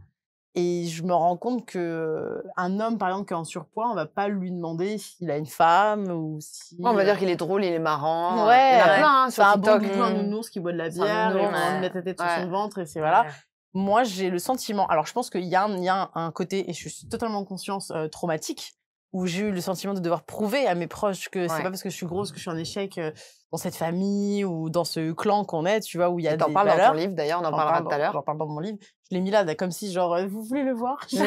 Et je me rends compte qu'un homme, par exemple, qui est en surpoids, on ne va pas lui demander s'il a une femme ou si... On va dire qu'il est drôle, il est marrant. Ouais, il y en a plein, hein, sur TikTok. C'est un bon un nounours qui boit de la bière, et on met ta tête sur son ventre, et c'est voilà. Moi, j'ai le sentiment... Alors, je pense qu'il y a un côté, et je suis totalement consciente, traumatique, où j'ai eu le sentiment de devoir prouver à mes proches que c'est pas parce que je suis grosse que je suis en échec dans cette famille ou dans ce clan qu'on est, tu vois, où il y a des valeurs. T'en parles dans ton livre, d'ailleurs, on en parlera tout à l'heure. J'en parle dans mon livre. Je l'ai mis là, comme si, genre, vous voulez le voir? Il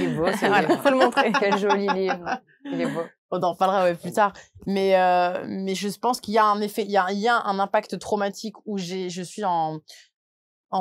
est beau, c'est vrai. Faut le montrer. Quel joli livre. Il est beau. On en parlera plus tard. Mais je pense qu'il y a un effet, il y a un impact traumatique où je suis en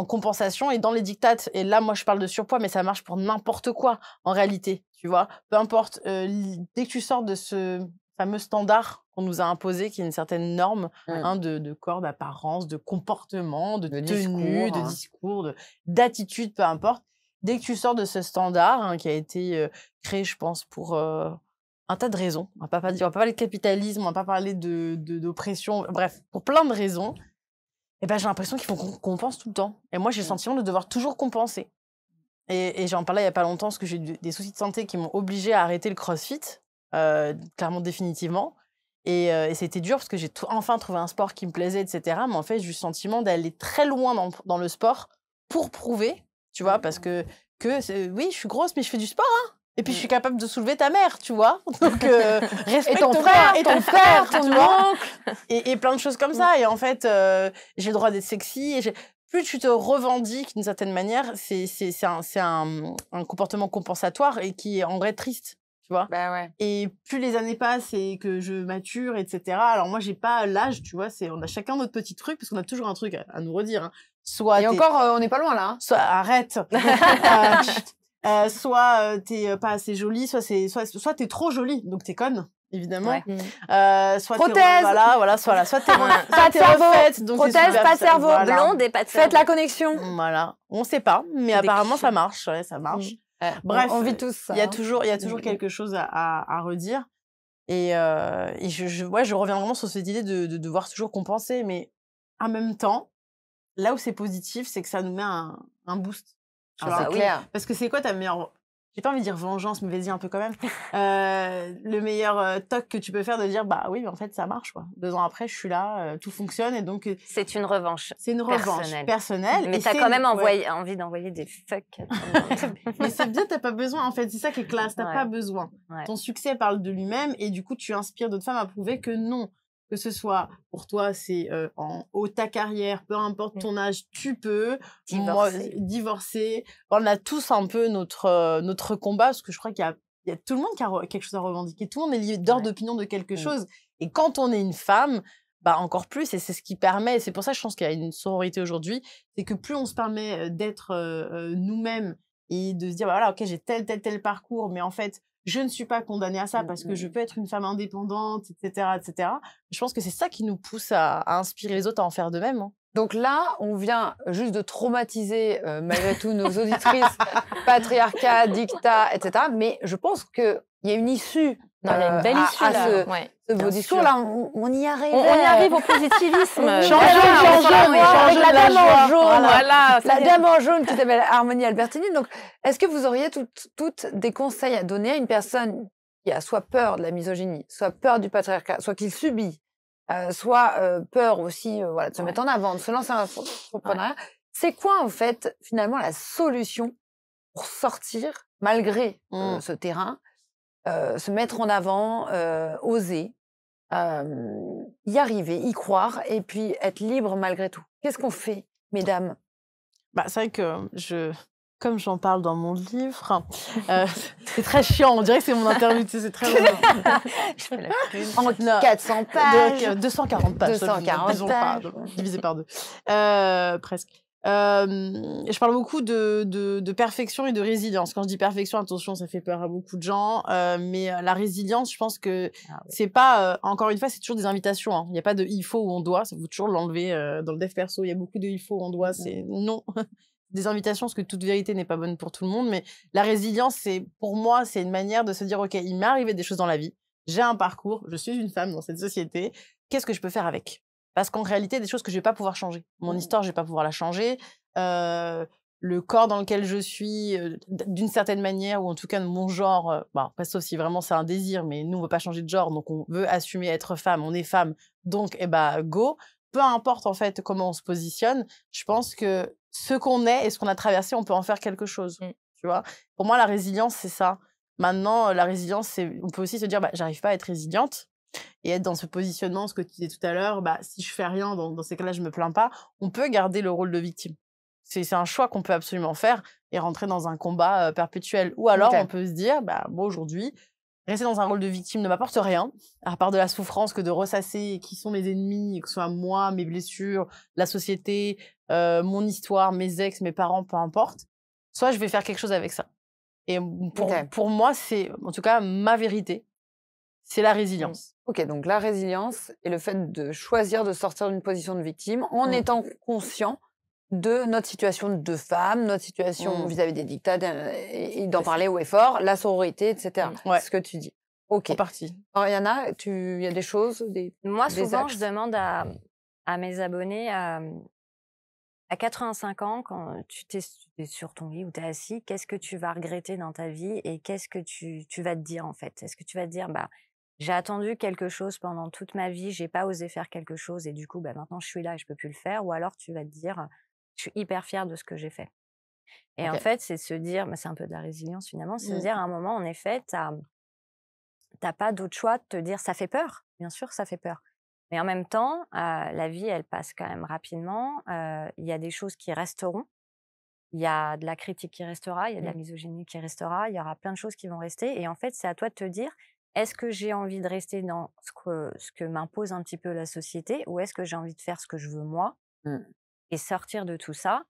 compensation et dans les dictates. Et là, moi, je parle de surpoids, mais ça marche pour n'importe quoi, en réalité, tu vois. Peu importe, dès que tu sors de ce fameux standard qu'on nous a imposé, qui est une certaine norme de corps, d'apparence, de comportement, de tenue, de discours, d'attitude, peu importe. Dès que tu sors de ce standard qui a été créé, je pense, pour un tas de raisons. On va pas parler de capitalisme, on va pas parler d'oppression, bref, pour plein de raisons. Et j'ai l'impression qu'il faut qu'on compense tout le temps. Et moi, j'ai le sentiment de devoir toujours compenser. Et j'en parlais il n'y a pas longtemps, parce que j'ai eu des soucis de santé qui m'ont obligée à arrêter le crossfit, clairement, définitivement. Et c'était dur, parce que j'ai enfin trouvé un sport qui me plaisait, etc. Mais en fait, j'ai eu le sentiment d'aller très loin dans le sport pour prouver, tu vois, parce que oui, je suis grosse, mais je fais du sport, hein. Et puis, je suis capable de soulever ta mère, tu vois. Donc, respecte ton frère, ton oncle. Et plein de choses comme ça. Et en fait, j'ai le droit d'être sexy. Et plus tu te revendiques d'une certaine manière, c'est un comportement compensatoire et qui est en vrai triste, tu vois. Et plus les années passent et que je mature, etc. Alors, moi, j'ai pas l'âge, tu vois. On a chacun notre petit truc, parce qu'on a toujours un truc à nous redire. Hein. Et encore, on n'est pas loin, là. Hein. Soit, arrête. Soit t'es pas assez jolie, soit t'es trop jolie, donc t'es conne, évidemment. Soit prothèse, soit t'es refaite, donc prothèse, pas de cerveau, blonde et pas de cerveau. Faites la connexion. Voilà, on sait pas, mais apparemment ça marche, ça marche. Bref, on vit tous ça. Il y a toujours quelque chose à redire. Et je reviens vraiment sur cette idée de devoir toujours compenser, mais en même temps, là où c'est positif, c'est que ça nous met un boost. C'est clair. Parce que c'est quoi ta meilleure... J'ai pas envie de dire vengeance, mais vas-y un peu quand même. Le meilleur toc que tu peux faire de dire, oui, mais en fait, ça marche, quoi. 2 ans après, je suis là, tout fonctionne, et donc... c'est une revanche. C'est une revanche personnelle. Mais t'as quand même envie d'envoyer des fucks. Mais c'est bien, t'as pas besoin, en fait. C'est ça qui est classe, t'as pas besoin. Ton succès parle de lui-même, et du coup, tu inspires d'autres femmes à prouver que non. Que ce soit pour toi, c'est en haut ta carrière, peu importe ton âge, tu peux divorcer. On a tous un peu notre combat, parce que je crois qu'il y a tout le monde qui a quelque chose à revendiquer. Tout le monde est leader d'opinion de quelque chose. Et quand on est une femme, encore plus, et c'est ce qui permet, et c'est pour ça que je pense qu'il y a une sororité aujourd'hui, c'est que plus on se permet d'être nous-mêmes et de se dire, voilà, ok, j'ai tel parcours, mais en fait, je ne suis pas condamnée à ça parce que je peux être une femme indépendante, etc., etc. Je pense que c'est ça qui nous pousse à inspirer les autres à en faire de même. Hein. Donc là, on vient juste de traumatiser, malgré tout, nos auditrices, patriarcat, dictat, etc. Mais je pense qu'il y a une issue non, il y a une belle issue à là. ce beau discours. Là, on y arrive. On y arrive au positivisme. Avec la dame en jaune. Voilà, la dame en jaune qui s'appelle Harmonie Albertini. Donc, est-ce que vous auriez toutes des conseils à donner à une personne qui a soit peur de la misogynie, soit peur du patriarcat, soit qu'il subit, soit peur aussi de se mettre en avant, de se lancer dans l'entrepreneuriat. C'est quoi, en fait, finalement, la solution pour sortir, malgré ce terrain, se mettre en avant, oser, y arriver, y croire, et puis être libre malgré tout? Qu'est-ce qu'on fait, mesdames? C'est vrai que comme j'en parle dans mon livre, c'est très chiant, on dirait que c'est mon interview, c'est très long. Je fais la pub. En 400 pages. 240 pages. 240 pages. Divisé par 2. Presque. Je parle beaucoup de perfection et de résilience. Quand je dis perfection, attention, ça fait peur à beaucoup de gens. Mais la résilience, je pense que c'est pas... encore une fois, c'est toujours des invitations. Hein. Il n'y a pas de il faut ou on doit. Ça faut toujours l'enlever dans le dev perso. Il y a beaucoup de il faut ou on doit. C'est non. Des invitations, parce que toute vérité n'est pas bonne pour tout le monde. Mais la résilience, pour moi, c'est une manière de se dire, OK, il m'est arrivé des choses dans la vie. J'ai un parcours. Je suis une femme dans cette société. Qu'est-ce que je peux faire avec? Parce qu'en réalité, des choses que je vais pas pouvoir changer. Mon histoire, je vais pas pouvoir la changer. Le corps dans lequel je suis, d'une certaine manière, ou en tout cas mon genre, après, sauf si vraiment c'est un désir, mais nous, on veut pas changer de genre, donc on veut assumer être femme, on est femme, donc, go. Peu importe, en fait, comment on se positionne, je pense que ce qu'on est et ce qu'on a traversé, on peut en faire quelque chose, tu vois. Pour moi, la résilience, c'est ça. Maintenant, la résilience, on peut aussi se dire, j'arrive pas à être résiliente, et être dans ce positionnement, ce que tu disais tout à l'heure, si je fais rien, dans ces cas-là, je me plains pas, on peut garder le rôle de victime. C'est un choix qu'on peut absolument faire et rentrer dans un combat perpétuel. Ou alors, on peut se dire, aujourd'hui, rester dans un rôle de victime ne m'apporte rien, à part de la souffrance que de ressasser qui sont mes ennemis, que ce soit moi, mes blessures, la société, mon histoire, mes ex, mes parents, peu importe. Soit je vais faire quelque chose avec ça. Et pour moi, c'est en tout cas ma vérité. C'est la résilience. Ok, donc la résilience et le fait de choisir de sortir d'une position de victime en étant conscient de notre situation de femme, notre situation vis-à-vis des dictats, et d'en parler haut et fort, la sororité, etc. C'est ce que tu dis. Ok. En partie. Oriana, il y a des choses, Moi, des souvent, axes. je demande à mes abonnés à 85 ans, quand tu es sur ton lit ou tu es assis, qu'est-ce que tu vas regretter dans ta vie et qu'est-ce que tu vas te dire, en fait? Est-ce que tu vas te dire, j'ai attendu quelque chose pendant toute ma vie, j'ai pas osé faire quelque chose et du coup, maintenant je suis là et je peux plus le faire. Ou alors tu vas te dire, je suis hyper fière de ce que j'ai fait. Et en fait, c'est se dire, c'est un peu de la résilience finalement, c'est se dire à un moment, en effet, t'as pas d'autre choix de te dire, ça fait peur. Bien sûr, ça fait peur. Mais en même temps, la vie, elle passe quand même rapidement. Il y a des choses qui resteront. Il y a de la critique qui restera, il y a de la misogynie qui restera, il y aura plein de choses qui vont rester. Et en fait, c'est à toi de te dire, est-ce que j'ai envie de rester dans ce que m'impose un petit peu la société ou est-ce que j'ai envie de faire ce que je veux moi et sortir de tout ça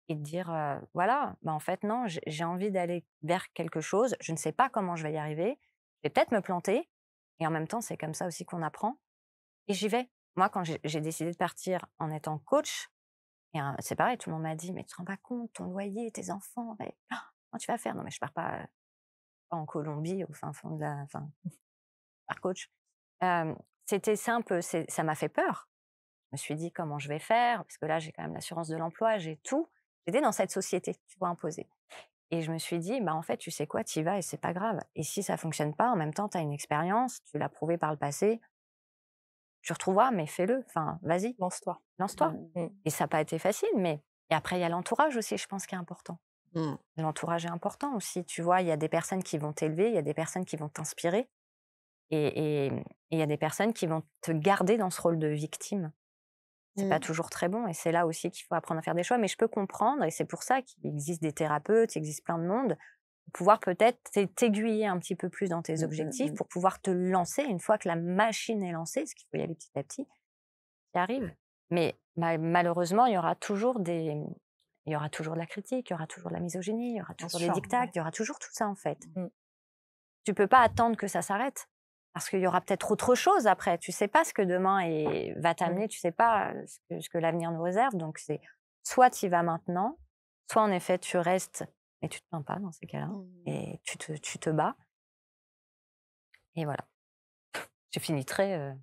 et de dire, en fait, non, j'ai envie d'aller vers quelque chose. Je ne sais pas comment je vais y arriver. Je vais peut-être me planter. Et en même temps, c'est comme ça aussi qu'on apprend. Et j'y vais. Moi, quand j'ai décidé de partir en étant coach, et c'est pareil, tout le monde m'a dit, mais tu te rends pas compte, ton loyer, tes enfants, comment tu vas faire? Non, mais je pars pas en Colombie, au fin fond de par coach. C'était simple, ça m'a fait peur. Je me suis dit, comment je vais faire? Parce que là, j'ai quand même l'assurance de l'emploi, j'ai tout. J'étais dans cette société, tu vois, imposée. Et je me suis dit, en fait, tu sais quoi, tu y vas et c'est pas grave. Et si ça fonctionne pas, en même temps, tu as une expérience, tu l'as prouvé par le passé, tu retrouveras, mais fais-le. Enfin, vas-y. Lance-toi. Lance-toi. Et ça n'a pas été facile, mais... Et après, il y a l'entourage aussi, je pense, qui est important. L'entourage est important aussi. Tu vois, il y a des personnes qui vont t'élever, il y a des personnes qui vont t'inspirer. Et il y a des personnes qui vont te garder dans ce rôle de victime. C'est pas toujours très bon. Et c'est là aussi qu'il faut apprendre à faire des choix. Mais je peux comprendre, et c'est pour ça qu'il existe des thérapeutes, il existe plein de monde, pour pouvoir peut-être t'aiguiller un petit peu plus dans tes objectifs, pour pouvoir te lancer une fois que la machine est lancée, parce qu'il faut y aller petit à petit, qui arrive. Mais malheureusement, il y aura toujours de la critique, il y aura toujours de la misogynie, il y aura toujours des dictats, il y aura toujours tout ça en fait. Tu peux pas attendre que ça s'arrête. parce qu'il y aura peut-être autre chose après. Tu sais pas ce que demain va t'amener, tu sais pas ce que l'avenir nous réserve. Donc, c'est soit tu y vas maintenant, soit en effet, tu restes et tu te plains pas dans ces cas-là. Et tu te bats. Et voilà. J'ai fini très...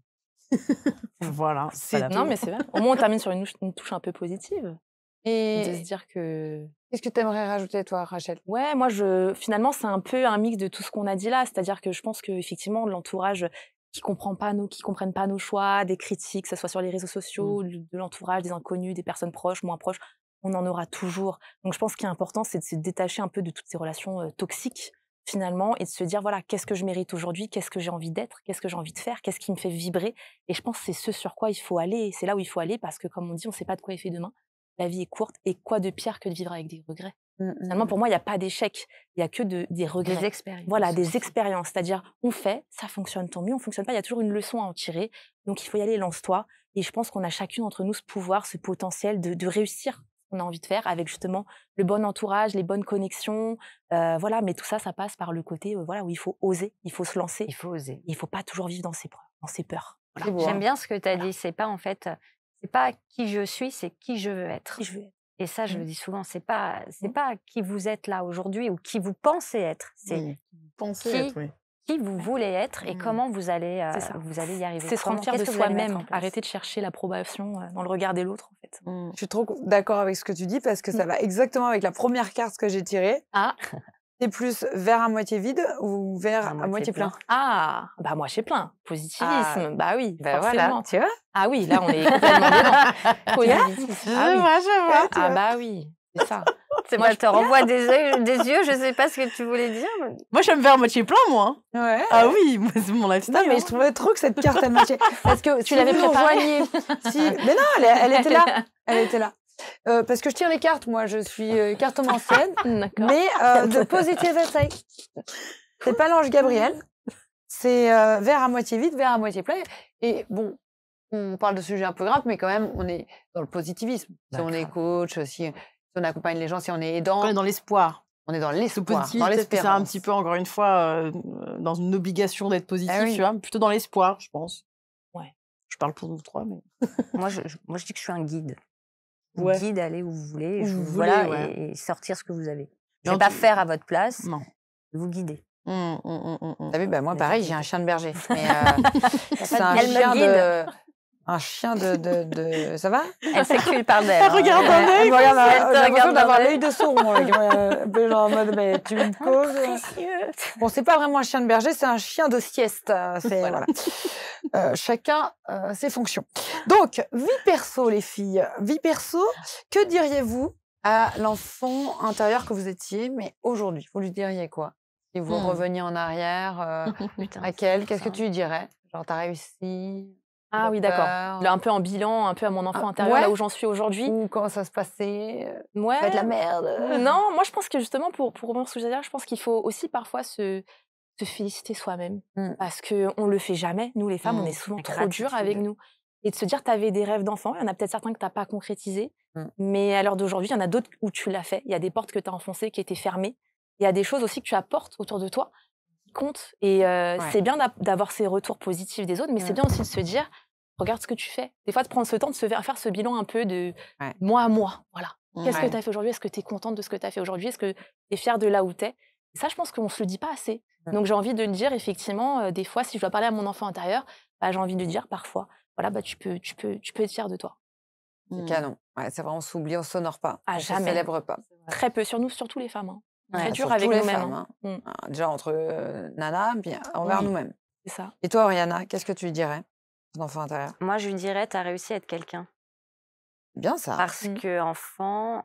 Voilà. Non, mais c'est vrai. Au moins, on termine sur une touche un peu positive. Et de se dire que... Qu'est-ce que tu aimerais rajouter, toi, Rachel? Ouais, moi, finalement, c'est un peu un mix de tout ce qu'on a dit là. C'est-à-dire que je pense qu'effectivement, l'entourage qui comprennent pas nos choix, des critiques, que ce soit sur les réseaux sociaux, de l'entourage, des inconnus, des personnes proches, moins proches, on en aura toujours. Donc, je pense qu'il est important, c'est de se détacher un peu de toutes ces relations toxiques, finalement, et de se dire, voilà, qu'est-ce que je mérite aujourd'hui, qu'est-ce que j'ai envie d'être, qu'est-ce que j'ai envie de faire, qu'est-ce qui me fait vibrer. Et je pense que c'est ce sur quoi il faut aller. C'est là où il faut aller parce que, comme on dit, on ne sait pas de quoi est fait demain. La vie est courte et quoi de pire que de vivre avec des regrets. Finalement, pour moi, il n'y a pas d'échec, il n'y a que des regrets. Des expériences. Voilà, des expériences. C'est-à-dire, on fait, ça fonctionne, tant mieux, on ne fonctionne pas, il y a toujours une leçon à en tirer. Donc, il faut y aller, lance-toi. Et je pense qu'on a chacune d'entre nous ce pouvoir, ce potentiel de réussir ce qu'on a envie de faire avec justement le bon entourage, les bonnes connexions. Voilà, mais tout ça, ça passe par le côté voilà, où il faut oser, il faut se lancer. Il faut oser. Il ne faut pas toujours vivre dans ses peurs. Voilà. J'aime bien ce que tu as dit. C'est pas en fait, c'est pas qui je suis, c'est qui je veux être. Qui je veux être. Et ça, je le dis souvent, c'est pas qui vous êtes là aujourd'hui ou qui vous pensez être. C'est qui vous voulez être et comment vous allez y arriver. C'est se rendre fier de soi-même. Arrêter de chercher l'approbation dans le regard de l'autre, en fait. Je suis trop d'accord avec ce que tu dis parce que ça va exactement avec la première carte que j'ai tirée. Ah. C'est plus verre à moitié vide ou verre à moitié plein? Ah, bah moi c'est plein. Positivisme, bah oui, bah forcément. Voilà, tu vois? Ah oui, là on est complètement dedans. Positivisme. Ah oui. Je vois. Ah bah oui, c'est ça. Moi, je te renvoie des yeux, je sais pas ce que tu voulais dire. Moi, j'aime verre à moitié plein, moi. Ouais. Ah oui, moi, c'est mon lifestyle. Non, mais je trouvais trop que cette carte à moitié... Parce que tu l'avais préparée. Mais non, elle était là. Elle était là. Parce que je tire les cartes, moi, je suis cartomancienne, mais de Positive Essay. C'est pas l'ange Gabriel, c'est verre à moitié vide, verre à moitié plein. Et bon, on parle de sujets un peu graves, mais quand même, on est dans le positivisme. Si on est coach, si on accompagne les gens, si on est aidant. On est dans l'espoir. On est dans l'espoir, dans l'espérance. C'est un petit peu, encore une fois, dans une obligation d'être positif, tu vois, plutôt dans l'espoir, je pense. Ouais. Je parle pour nous trois, mais... moi, je dis que je suis un guide. Guide, allez où vous voulez, et sortir ce que vous avez. Je ne vais pas faire à votre place, non. Vous guider. T'as vu, moi, pareil, j'ai un chien de berger. Mais c'est un chien de... Ça va? Elle s'écule par d'elle. Elle regarde un œil. J'ai l'impression d'avoir l'œil de Sauron. Genre en mode, mais tu me causes. Bon, c'est pas vraiment un chien de berger, c'est un chien de sieste. Voilà. Chacun ses fonctions. Donc, vie perso, les filles. Vie perso, que diriez-vous à l'enfant intérieur que vous étiez, mais aujourd'hui? Vous lui diriez quoi? Si vous reveniez en arrière, Raquel, qu'est-ce que tu lui dirais? Genre, t'as réussi? Ah oui, d'accord. Là, un peu en bilan, un peu à mon enfant intérieur, là où j'en suis aujourd'hui. Ou comment ça se passait? Ouais. Ça va être la merde. Non, moi, je pense que justement, pour revenir sur ce que je veux dire, je pense qu'il faut aussi parfois se féliciter soi-même. Parce qu'on le fait jamais. Nous, les femmes, on est souvent trop dures avec nous. Et de se dire, tu avais des rêves d'enfant, il y en a peut-être certains que tu n'as pas concrétisés. Mais à l'heure d'aujourd'hui, il y en a d'autres où tu l'as fait. Il y a des portes que tu as enfoncées qui étaient fermées. Il y a des choses aussi que tu apportes autour de toi qui comptent. Et c'est bien d'avoir ces retours positifs des autres, mais c'est bien aussi de se dire, regarde ce que tu fais. Des fois, de prendre ce temps de faire ce bilan un peu de moi à moi. Voilà. Qu'est-ce que tu as fait aujourd'hui? Est-ce que tu es contente de ce que tu as fait aujourd'hui? Est-ce que tu es fière de là où tu es? Et ça, je pense qu'on ne se le dit pas assez. Donc, j'ai envie de le dire, effectivement, des fois, si je dois parler à mon enfant intérieur, j'ai envie de dire parfois, voilà, tu peux être fière de toi. C'est canon. Ouais, c'est vraiment, on s'oublie, on ne s'honore pas. On ne célèbre pas. Très peu, surtout les femmes. Très dur surtout avec les nous-mêmes. femmes. Déjà, entre nanas, bien envers nous-mêmes. C'est ça. Et toi, Oriana, qu'est-ce que tu lui dirais, ton enfant intérieur? Moi, je lui dirais, tu as réussi à être quelqu'un. Bien ça. Parce que enfant,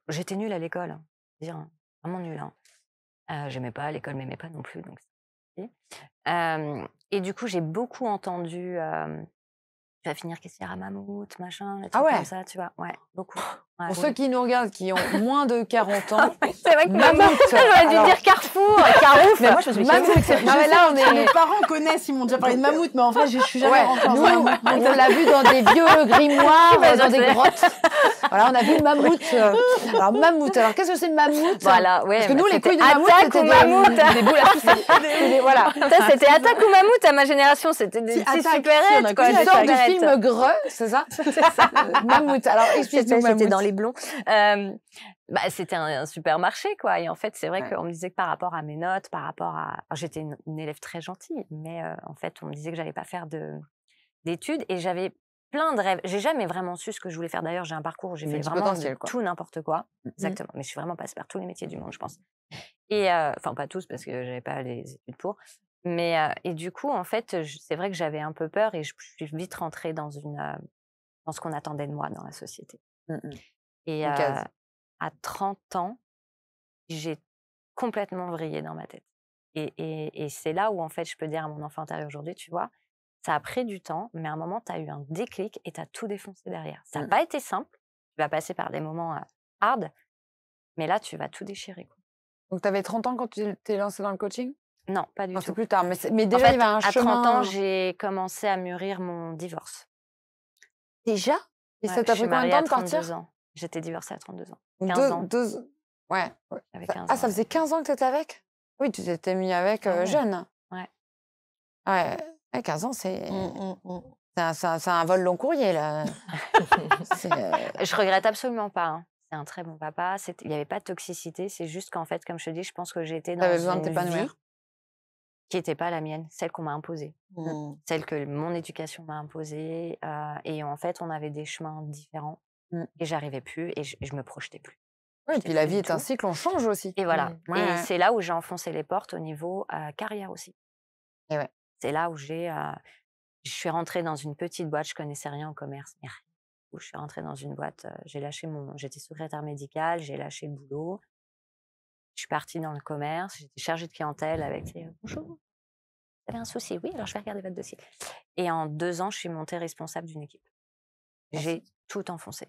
j'étais nulle à l'école. C'est-à-dire, vraiment nulle. J'aimais pas, l'école m'aimait pas non plus. Donc et du coup, j'ai beaucoup entendu tu vas finir caissière à Mammouth, machin, des trucs comme ça, tu vois. Ouais, beaucoup. Pour ceux qui nous regardent, qui ont moins de 40 ans, c'est vrai que Mammouth. J'aurais dû dire Carrefour, Carouf. Mais moi, je me suis dit, là, on est... Mes parents connaissent, ils m'ont déjà parlé de mammouth, mais en fait, je suis jamais rentrée nous, dans un mammouth. on l'a vu dans des vieux grimoires, dans des grottes. Voilà, on a vu le mammouth. Alors, mammouth. Alors, qu'est-ce que c'est le mammouth? Voilà, ouais. Parce que nous, les couilles de mammouth, c'était des boules à sucer. Voilà. Ça, c'était Attaque ou Mammouth à ma génération. C'était des petits supérettes, quoi. Une sorte de film Greux, c'est ça? Mammouth. Alors, explique-nous mammouth. C'était dans les blonds. C'était un supermarché, quoi. Et en fait, c'est vrai qu'on me disait que par rapport à mes notes, par rapport à... Alors, j'étais une élève très gentille, mais en fait, on me disait que j'allais pas faire d'études et j'avais plein de rêves. J'ai jamais vraiment su ce que je voulais faire. D'ailleurs, j'ai un parcours où j'ai fait vraiment tout n'importe quoi. Exactement. Mais je suis vraiment passée par tous les métiers du monde, je pense. Et enfin, pas tous parce que j'avais pas les études pour. Mais et du coup, en fait, c'est vrai que j'avais un peu peur et je suis vite rentrée dans ce qu'on attendait de moi dans la société. Et à 30 ans, j'ai complètement vrillé dans ma tête. Et c'est là où, en fait, je peux dire à mon enfant intérieur aujourd'hui, tu vois, ça a pris du temps, mais à un moment, tu as eu un déclic et tu as tout défoncé derrière. Ça n'a pas été simple. Tu vas passer par des moments hard, mais là, tu vas tout déchirer, quoi. Donc, tu avais 30 ans quand tu t'es lancée dans le coaching? Non, pas du tout. C'est plus tard, mais déjà, en fait, il y avait un chemin... À 30 ans, j'ai commencé à mûrir mon divorce. Déjà? Et ça t'a pris combien de temps de partir? 32 ans. J'étais divorcée à 32 ans. 15 ans. Ouais. Ça faisait 15 ans que tu étais avec? Oui, tu t'étais mis avec jeune. Ouais. Ouais, 15 ans, c'est un vol long courrier, là. Je regrette absolument pas. Hein. C'est un très bon papa. Il n'y avait pas de toxicité. C'est juste qu'en fait, comme je te dis, je pense que j'étais dans une vie qui n'était pas la mienne, celle qu'on m'a imposée. Celle que mon éducation m'a imposée. Et en fait, on avait des chemins différents. Et j'arrivais plus et je me projetais plus. Oui, et puis la vie est un cycle, on change aussi. Et voilà. Et c'est là où j'ai enfoncé les portes au niveau carrière aussi. Et ouais. C'est là où je suis rentrée dans une petite boîte, je connaissais rien au commerce, mais rien. Où je suis rentrée dans une boîte, j'étais secrétaire médicale, j'ai lâché le boulot. Je suis partie dans le commerce, j'étais chargée de clientèle avec bonjour, vous avez un souci? Oui, alors je vais regarder votre dossier. Et en 2 ans, je suis montée responsable d'une équipe. J'ai tout enfoncé.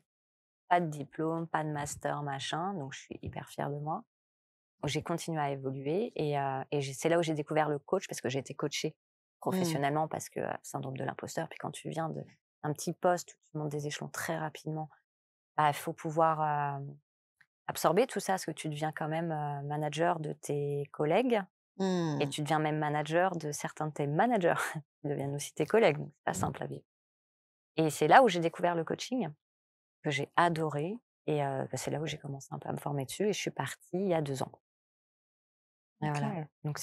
Pas de diplôme, pas de master, machin. Donc, je suis hyper fière de moi. J'ai continué à évoluer et c'est là où j'ai découvert le coach parce que j'ai été coachée professionnellement parce que syndrome de l'imposteur. Puis quand tu viens d'un petit poste où tu montes des échelons très rapidement, il faut pouvoir absorber tout ça parce que tu deviens quand même manager de tes collègues et tu deviens même manager de certains de tes managers. Ils deviennent aussi tes collègues. Donc, c'est pas simple à vivre. Et c'est là où j'ai découvert le coaching que j'ai adoré. Et c'est là où j'ai commencé un peu à me former dessus. Et je suis partie il y a 2 ans. Et voilà. Donc,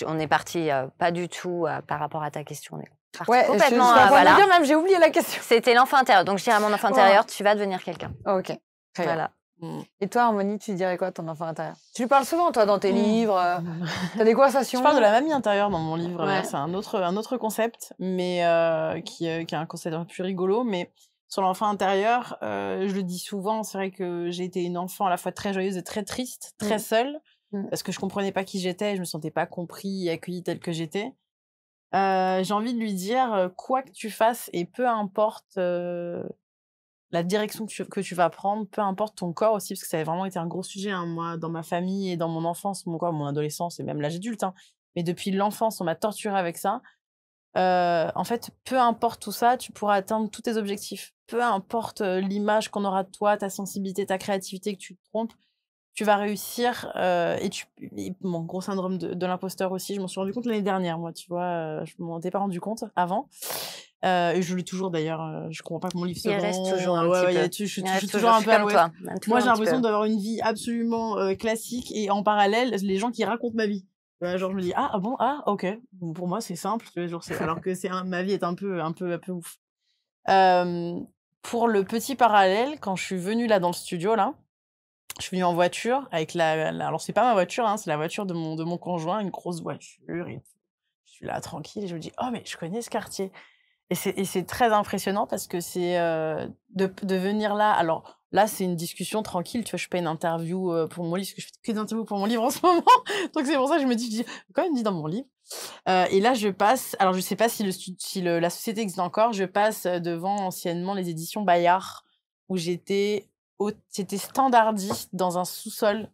on est parti pas du tout par rapport à ta question. On est parti complètement. Voilà. Dire, même, j'ai oublié la question. C'était l'enfant intérieur. Donc, je dirais à mon enfant intérieur, tu vas devenir quelqu'un. Ok. Très voilà. Bien. Et toi, Harmonie, tu dirais quoi, ton enfant intérieur? Tu lui parles souvent, toi, dans tes livres. T'as des conversations? Je parle de la mamie intérieure dans mon livre. Ouais. C'est un autre concept, mais qui est un concept un peu plus rigolo. Mais sur l'enfant intérieur, je le dis souvent, c'est vrai que j'ai été une enfant à la fois très joyeuse et très triste, très seule, parce que je comprenais pas qui j'étais, je me sentais pas compris et accueillie telle que j'étais. J'ai envie de lui dire, quoi que tu fasses, et peu importe la direction que tu vas prendre, peu importe ton corps aussi, parce que ça a vraiment été un gros sujet, hein, moi, dans ma famille et dans mon enfance, mon adolescence et même l'âge adulte. Hein. Mais depuis l'enfance, on m'a torturée avec ça. En fait, peu importe tout ça, tu pourras atteindre tous tes objectifs. Peu importe l'image qu'on aura de toi, ta sensibilité, ta créativité, que tu te trompes, tu vas réussir. Mon gros syndrome de l'imposteur aussi, je m'en suis rendu compte l'année dernière, moi, tu vois. Je m'en étais pas rendu compte avant. Et je lis toujours d'ailleurs, je comprends pas que mon livre se vend. Il reste toujours un petit peu. Je suis toujours un peu à l'ouest. Moi, j'ai l'impression d'avoir une vie absolument classique et en parallèle, les gens qui racontent ma vie. Genre, je me dis, ok. Bon, pour moi, c'est simple. Genre, alors que ma vie est un peu ouf. Pour le petit parallèle, quand je suis venue là dans le studio, là, je suis venue en voiture avec alors, c'est pas ma voiture, hein, c'est la voiture de mon conjoint, une grosse voiture. Et je suis là tranquille et je me dis, oh, mais je connais ce quartier. Et c'est très impressionnant parce que c'est de venir là. Alors là, c'est une discussion tranquille. Tu vois, je fais une interview pour mon livre, parce que je fais que des interviews pour mon livre en ce moment. Donc c'est pour ça que je me dis, quand même dit dans mon livre. Et là, je passe. Alors je sais pas si la société existe encore. Je passe devant anciennement les éditions Bayard, où j'étais j'étais standardiste dans un sous-sol.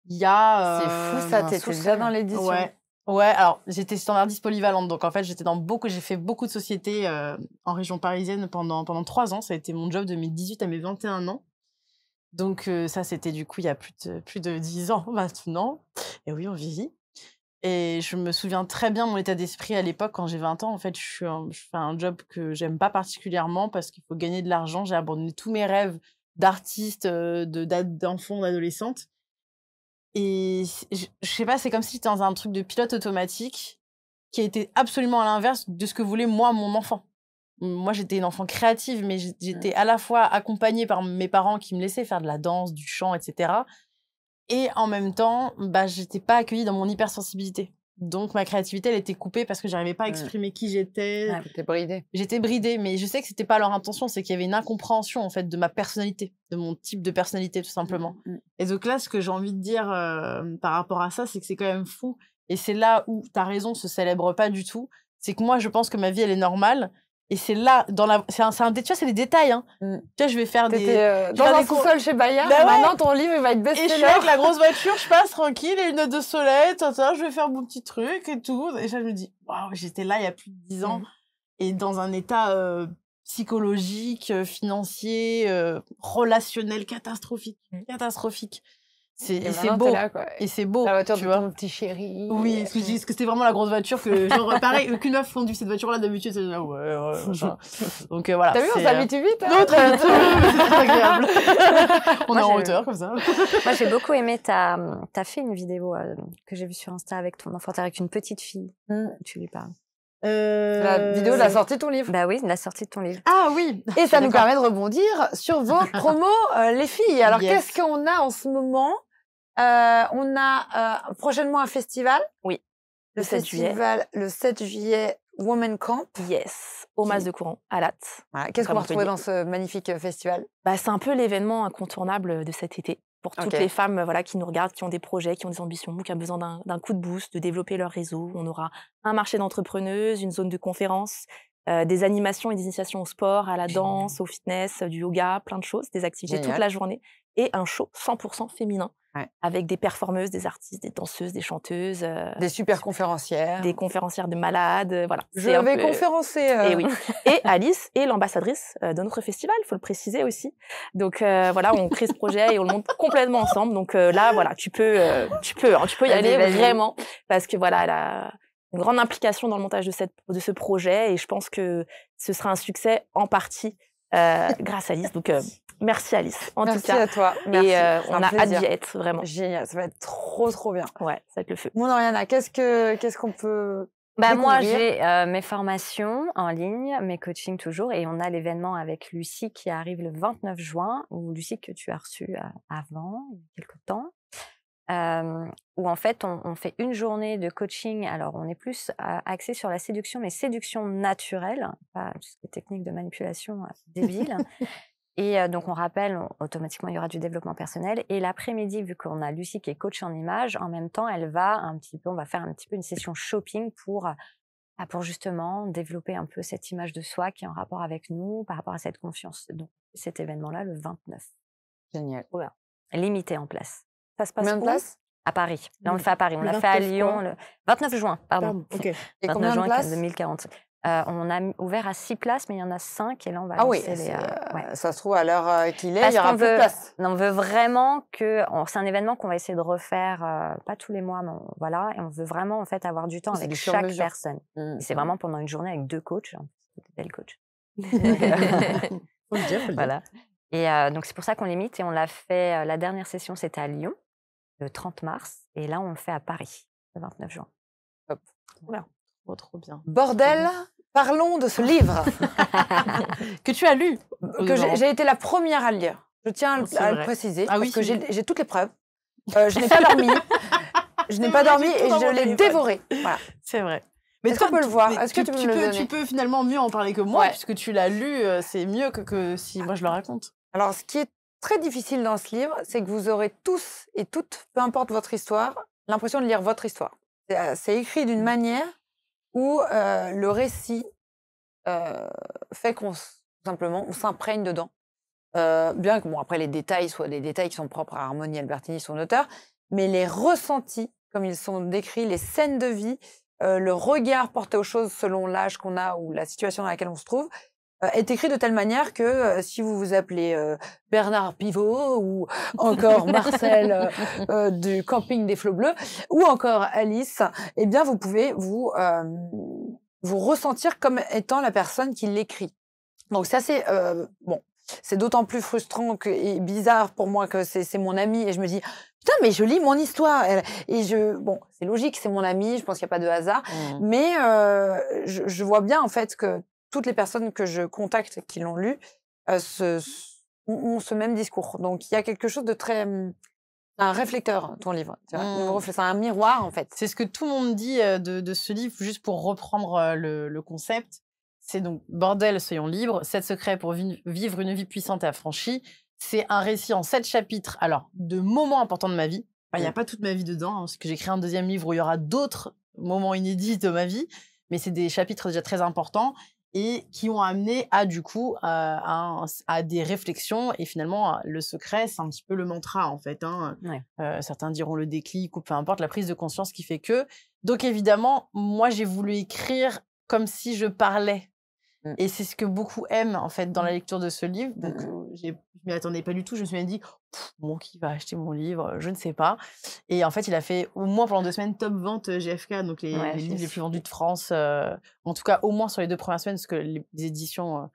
Il y a... C'est fou ça, t'étais déjà dans l'édition. Ouais, alors j'étais standardiste polyvalente, donc en fait j'ai fait beaucoup de sociétés en région parisienne pendant 3 ans. Ça a été mon job de mes 18 à mes 21 ans. Donc ça c'était du coup il y a plus de 10 ans maintenant. Et oui, on vieillit. Et je me souviens très bien mon état d'esprit à l'époque quand j'ai 20 ans. En fait, je fais un job que j'aime pas particulièrement parce qu'il faut gagner de l'argent. J'ai abandonné tous mes rêves d'artiste, d'enfant, d'adolescente. Et je sais pas, c'est comme si j'étais dans un truc de pilote automatique qui a été absolument à l'inverse de ce que voulait moi, mon enfant. Moi, j'étais une enfant créative, mais j'étais à la fois accompagnée par mes parents qui me laissaient faire de la danse, du chant, etc. Et en même temps, j'étais pas accueillie dans mon hypersensibilité. Donc, ma créativité, elle était coupée parce que j'arrivais pas à exprimer qui j'étais. T'étais bridée. J'étais bridée, mais je sais que c'était pas leur intention, c'est qu'il y avait une incompréhension, en fait, de ma personnalité, de mon type de personnalité, tout simplement. Et donc là, ce que j'ai envie de dire par rapport à ça, c'est que c'est quand même fou. Et c'est là où ta raison se célèbre pas du tout. C'est que moi, je pense que ma vie, elle est normale. Et c'est là, tu vois, c'est des détails, hein. Tu vois, je vais faire dans un sous-sol chez Bayard, maintenant ton livre, il va être best-seller. Et je suis avec la grosse voiture, je passe tranquille, les lunettes de soleil, je vais faire mon petit truc et tout. Et là, je me dis, waouh, j'étais là il y a plus de 10 ans. Et dans un état psychologique, financier, relationnel catastrophique. Catastrophique. C'est beau. Là, et c'est beau. La voiture tu de vois. ton petit chéri. Oui, parce que c'était vraiment la grosse voiture que, genre, pareil, aucune meuf conduit cette voiture-là d'habitude. C'est là, ouais. Donc, voilà. T'as vu, on s'habitue vite, hein. Non, très vite, c'est très agréable. On est en hauteur, comme ça. Moi, j'ai beaucoup aimé t'as fait une vidéo que j'ai vue sur Insta avec ton enfant, avec une petite fille. Tu lui parles. La vidéo de la sortie de ton livre. Bah oui, de la sortie de ton livre. Ah oui. Et ça nous permet de rebondir sur vos promos, les filles. Alors, qu'est-ce qu'on a en ce moment? On a prochainement un festival. Oui. Le 7 juillet. Le 7 juillet, Women Camp. Yes. Au Mas de Courant, à Latte. Voilà. Qu'est-ce qu'on va retrouver dans ce magnifique festival? C'est un peu l'événement incontournable de cet été. Pour toutes les femmes qui nous regardent, qui ont des projets, qui ont des ambitions, qui ont besoin d'un coup de boost, de développer leur réseau. On aura un marché d'entrepreneuses, une zone de conférences, des animations et des initiations au sport, à la danse, au fitness, du yoga, plein de choses, des activités toute la journée. Et un show 100% féminin, avec des performeuses, des artistes, des danseuses, des chanteuses. Des super conférencières. Des conférencières de malades, voilà. Je vais conférencer. Et oui. Et Alice est l'ambassadrice de notre festival, il faut le préciser aussi. Donc voilà, on crée ce projet et on le monte complètement ensemble. Donc là, voilà, tu peux y aller vraiment, parce que voilà, elle a une grande implication dans le montage de ce projet et je pense que ce sera un succès en partie grâce à Alice. Donc merci Alice, en tout cas. Merci à toi. Merci. Et on a hâte d'y être, vraiment. Génial, ça va être trop bien. Ouais, ça va être le feu. Mon Oriana, qu'est-ce qu'on peut moi, j'ai mes formations en ligne, mes coachings toujours, et on a l'événement avec Lucie qui arrive le 29 juin, ou Lucie que tu as reçue avant, il y a quelques temps, où en fait, on fait une journée de coaching. Alors, on est plus axé sur la séduction, mais séduction naturelle, pas tout ce qui est technique de manipulation débile. Et donc, on rappelle, automatiquement, il y aura du développement personnel. Et l'après-midi, vu qu'on a Lucie qui est coach en image, en même temps, on va faire un petit peu une session shopping pour justement développer un peu cette image de soi qui est en rapport avec nous, par rapport à cette confiance. Donc, cet événement-là, le 29. Génial. Voilà. Limité en place. Ça se passe combien de places? À Paris. Là, on le fait à Paris. On l'a fait à Lyon le 29 juin, pardon. Ok. Et 29 combien de juin places? 2040. On a ouvert à 6 places, mais il y en a 5 et là on va lancer ça se trouve à l'heure qu'il est, il y aura plus de place. On veut vraiment c'est un événement qu'on va essayer de refaire, pas tous les mois, mais voilà, et on veut vraiment en fait avoir du temps avec chaque personne. C'est vraiment pendant une journée avec 2 coachs, des belles coachs. Faut le dire. Voilà. Et donc c'est pour ça qu'on limite et on l'a fait. La dernière session c'était à Lyon le 30 mars et là on le fait à Paris le 29 juin. Hop. Voilà. Trop bien. Bordel. Parlons de ce livre que tu as lu. Que j'ai été la première à le lire. Je tiens à le préciser parce que j'ai toutes les preuves. Je n'ai pas dormi. Je n'ai pas dormi et je l'ai dévoré. Voilà. C'est vrai. Mais est-ce qu'on peut le voir? Est-ce que tu peux me le donner? Tu peux finalement mieux en parler que moi puisque tu l'as lu. C'est mieux que si moi je le raconte. Alors, ce qui est très difficile dans ce livre, c'est que vous aurez tous et toutes, peu importe votre histoire, l'impression de lire votre histoire. C'est écrit d'une manière où le récit fait qu'on simplement on s'imprègne dedans. bien que, bon, après, les détails soient des détails qui sont propres à Harmonie Albertini, son auteur, mais les ressentis, comme ils sont décrits, les scènes de vie, le regard porté aux choses selon l'âge qu'on a ou la situation dans laquelle on se trouve, est écrit de telle manière que si vous vous appelez Bernard Pivot ou encore Marcel du camping des Flots Bleus ou encore Alice, eh bien, vous pouvez vous ressentir comme étant la personne qui l'écrit. Donc ça, c'est bon. C'est d'autant plus frustrant et bizarre pour moi que c'est mon ami et je me dis putain mais je lis mon histoire et bon c'est logique, c'est mon ami, je pense qu'il n'y a pas de hasard, mais je vois bien en fait que toutes les personnes que je contacte qui l'ont lu ont ce même discours. Donc il y a quelque chose de très un réflecteur, ton livre. C'est un miroir en fait. C'est ce que tout le monde dit de ce livre, juste pour reprendre le concept. C'est donc Bordel, soyons libres, 7 secrets pour vivre une vie puissante et affranchie. C'est un récit en 7 chapitres, alors, de moments importants de ma vie. Enfin, il n'y a pas toute ma vie dedans, hein, parce que j'ai créé un deuxième livre où il y aura d'autres moments inédits de ma vie, mais c'est des chapitres déjà très importants et qui ont amené à, du coup, à des réflexions. Et finalement, le secret, c'est un petit peu le mantra, en fait. Hein. Certains diront le déclic ou peu importe, la prise de conscience qui fait que. Donc, évidemment, moi, j'ai voulu écrire comme si je parlais. Et c'est ce que beaucoup aiment, en fait, dans la lecture de ce livre. Donc, je ne m'y attendais pas du tout. Je me suis même dit, bon, qui va acheter mon livre? Je ne sais pas. Et en fait, il a fait, au moins pendant 2 semaines, top vente GFK, donc les livres les plus vendus de France. En tout cas, au moins sur les 2 premières semaines, parce que les éditions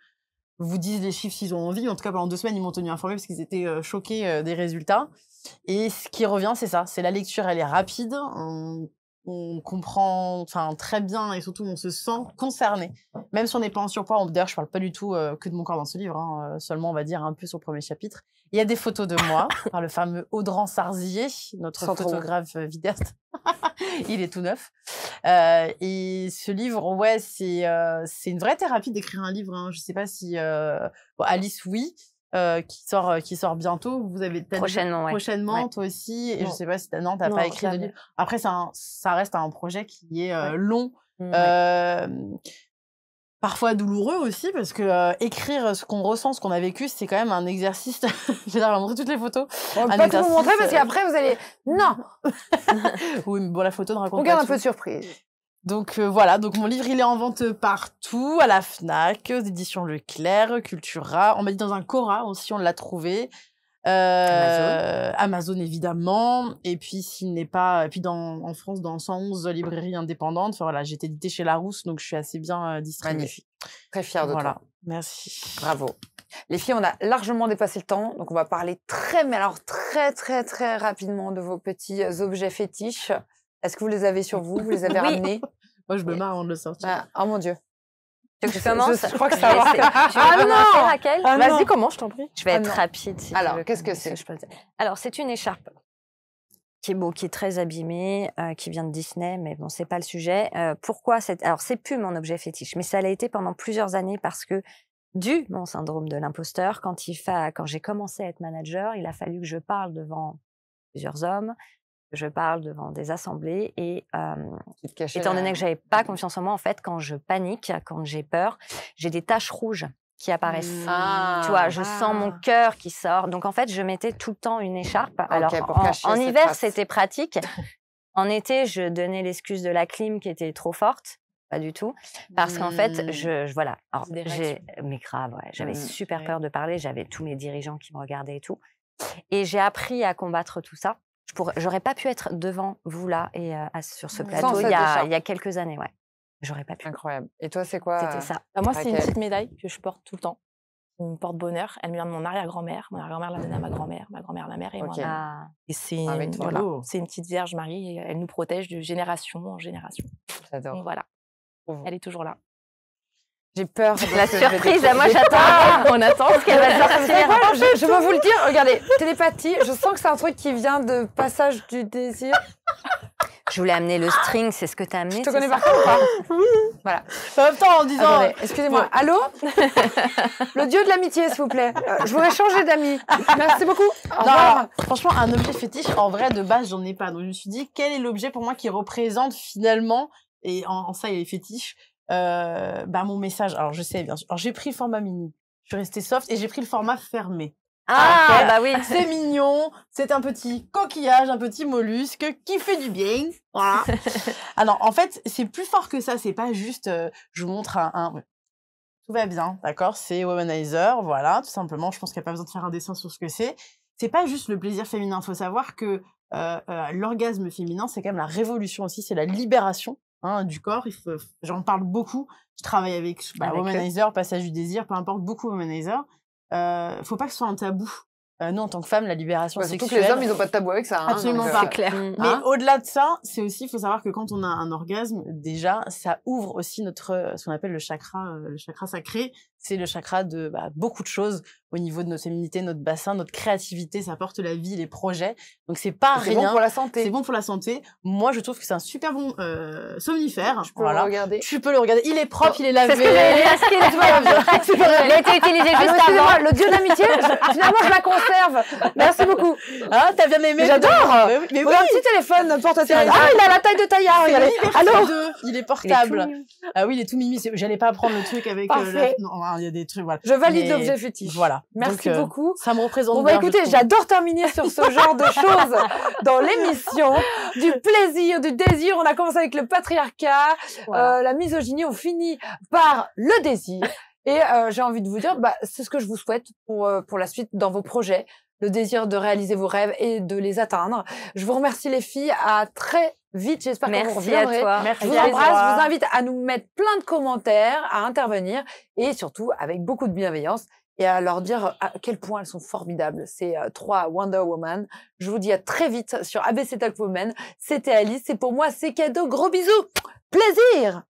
vous disent les chiffres s'ils ont envie. En tout cas, pendant 2 semaines, ils m'ont tenu informée parce qu'ils étaient choqués des résultats. Et ce qui revient, c'est ça. C'est la lecture, elle est rapide. On comprend très bien et surtout on se sent concerné. Même si on n'est pas en surpoids, d'ailleurs je parle pas du tout que de mon corps dans ce livre, hein, seulement on va dire un peu sur le premier chapitre. Il y a des photos de moi par le fameux Audran Sarzier, notre photographe vidéaste. Il est tout neuf. Et ce livre, ouais, c'est une vraie thérapie d'écrire un livre. Hein. Je sais pas si Alice, oui. Qui sort bientôt. Vous avez prochainement toi aussi. Et je sais pas si t'as pas écrit de livre. Après, ça reste un projet qui est long, parfois douloureux aussi, parce que écrire ce qu'on ressent, ce qu'on a vécu, c'est quand même un exercice. Je vais montrer toutes les photos. On va pas tout vous montrer parce qu'après vous allez. Non. Oui, mais bon, la photo ne raconte pas. On garde un peu de surprise. Donc voilà, donc mon livre il est en vente partout, à la Fnac, aux éditions Leclerc, Cultura. On m'a dit dans un Cora aussi, on l'a trouvé. Amazon évidemment. Et puis s'il n'est pas, et puis en France dans 111 librairies indépendantes. Enfin, voilà, j'ai été éditée chez Larousse, donc je suis assez bien distribuée. Magnifique. Très fière de toi. Merci. Bravo. Les filles, on a largement dépassé le temps, donc on va parler très rapidement de vos petits objets fétiches. Est-ce que vous les avez sur vous? Vous les avez ramenés? Moi, je me marre avant de le sortir. Oh mon Dieu. Tu veux que je commence? Je crois que ça va. Non, Raquel. Vas-y, commence, je t'en prie. Je vais être rapide. Si alors, qu'est-ce que c'est? Alors, c'est une écharpe qui est très abîmée, qui vient de Disney, mais bon, c'est pas le sujet. Pourquoi alors, c'est plus mon objet fétiche, mais ça l'a été pendant plusieurs années parce que mon syndrome de l'imposteur, quand j'ai commencé à être manager, il a fallu que je parle devant plusieurs hommes, que je parle devant des assemblées et étant donné que j'avais pas confiance en moi, en fait, quand je panique, quand j'ai peur, j'ai des taches rouges qui apparaissent. Tu vois, je sens mon cœur qui sort. Donc, en fait, je mettais tout le temps une écharpe. Alors, en hiver, c'était pratique. En été, je donnais l'excuse de la clim qui était trop forte. Pas du tout. Parce qu'en fait, voilà. Alors, mais grave, ouais. J'avais super peur de parler. J'avais tous mes dirigeants qui me regardaient et tout. Et j'ai appris à combattre tout ça. J'aurais pas pu être devant vous là et sur ce plateau il y a quelques années, ouais. J'aurais pas pu. Incroyable. Et toi, c'est quoi? C'était ça. Moi, c'est une petite médaille que je porte tout le temps. Une porte-bonheur. Elle me vient de mon arrière-grand-mère. Mon arrière-grand-mère l'a donnée à ma grand-mère, ma mère et moi. Et c'est une petite Vierge Marie et elle nous protège de génération en génération. J'adore. Donc voilà. Elle est toujours là. J'ai peur. La surprise, moi j'attends. On attend ce qu'elle va sortir. Je veux vous le dire, regardez, télépathie, je sens que c'est un truc qui vient de passage du désir. Je voulais amener le string, c'est ce que tu as amené. Je te connais par contre ou pas? Oui. Voilà. En même temps, en disant... Attendez, excusez-moi. Allô? Le dieu de l'amitié, s'il vous plaît. Je voudrais changer d'amis. Merci beaucoup. Non, franchement, un objet fétiche, en vrai, de base, j'en ai pas. Donc je me suis dit, quel est l'objet pour moi qui représente finalement, et en ça, il est fétiche, mon message. Alors je sais, bien sûr. Alors j'ai pris le format mini. Je suis restée soft et j'ai pris le format fermé. Ah, bah oui. C'est mignon, c'est un petit coquillage, un petit mollusque qui fait du bien. Voilà. Alors, en fait, c'est plus fort que ça. C'est pas juste, je vous montre tout va bien, d'accord? C'est Womanizer, voilà, tout simplement. Je pense qu'il n'y a pas besoin de faire un dessin sur ce que c'est. C'est pas juste le plaisir féminin. Il faut savoir que l'orgasme féminin, c'est quand même la révolution aussi. C'est la libération du corps. J'en parle beaucoup. Je travaille avec Womanizer, Passage du désir, peu importe, beaucoup Womanizer. Faut pas que ce soit un tabou. Nous, en tant que femmes, la libération sexuelle... Surtout que les hommes, ils n'ont pas de tabou avec ça. Absolument pas. C'est clair. Mais au-delà de ça, c'est aussi, il faut savoir que quand on a un orgasme, déjà, ça ouvre aussi ce qu'on appelle le chakra sacré. C'est le chakra de beaucoup de choses au niveau de notre féminité, notre bassin, notre créativité. Ça porte la vie, les projets. Donc, c'est pas rien. C'est bon pour la santé. C'est bon pour la santé. Moi, je trouve que c'est un super bon somnifère. Tu peux le regarder. Tu peux le regarder. Il est propre, il est lavé. C'est ce que j'allais dire. Il a été utilisé juste avant. Le dieu d'amitié, finalement, je la conserve. Merci beaucoup. Ah, t'as bien aimé? J'adore. Mais oui. Un petit téléphone portable. Ah, il a la taille de taillard. Regardez. Allô? Il est portable. Ah oui, il est tout mimi. J'allais pas prendre le truc avec non, il y a des trucs, voilà. Je valide l'objet fétiche. Voilà. Merci beaucoup. Ça me représente bon, bien. Écoutez, j'adore terminer sur ce genre de choses dans l'émission. Du plaisir, du désir. On a commencé avec le patriarcat, la misogynie. On finit par le désir. Et j'ai envie de vous dire, c'est ce que je vous souhaite pour la suite dans vos projets. Le désir de réaliser vos rêves et de les atteindre. Je vous remercie les filles. À très vite. J'espère que vous reviendrez. À toi. Merci. Je vous embrasse. Je vous invite à nous mettre plein de commentaires, à intervenir et surtout avec beaucoup de bienveillance et à leur dire à quel point elles sont formidables. Ces 3 Wonder Woman. Je vous dis à très vite sur ABC Talk Women. C'était Alice. C'est pour moi, c'est cadeau. Gros bisous. Plaisir.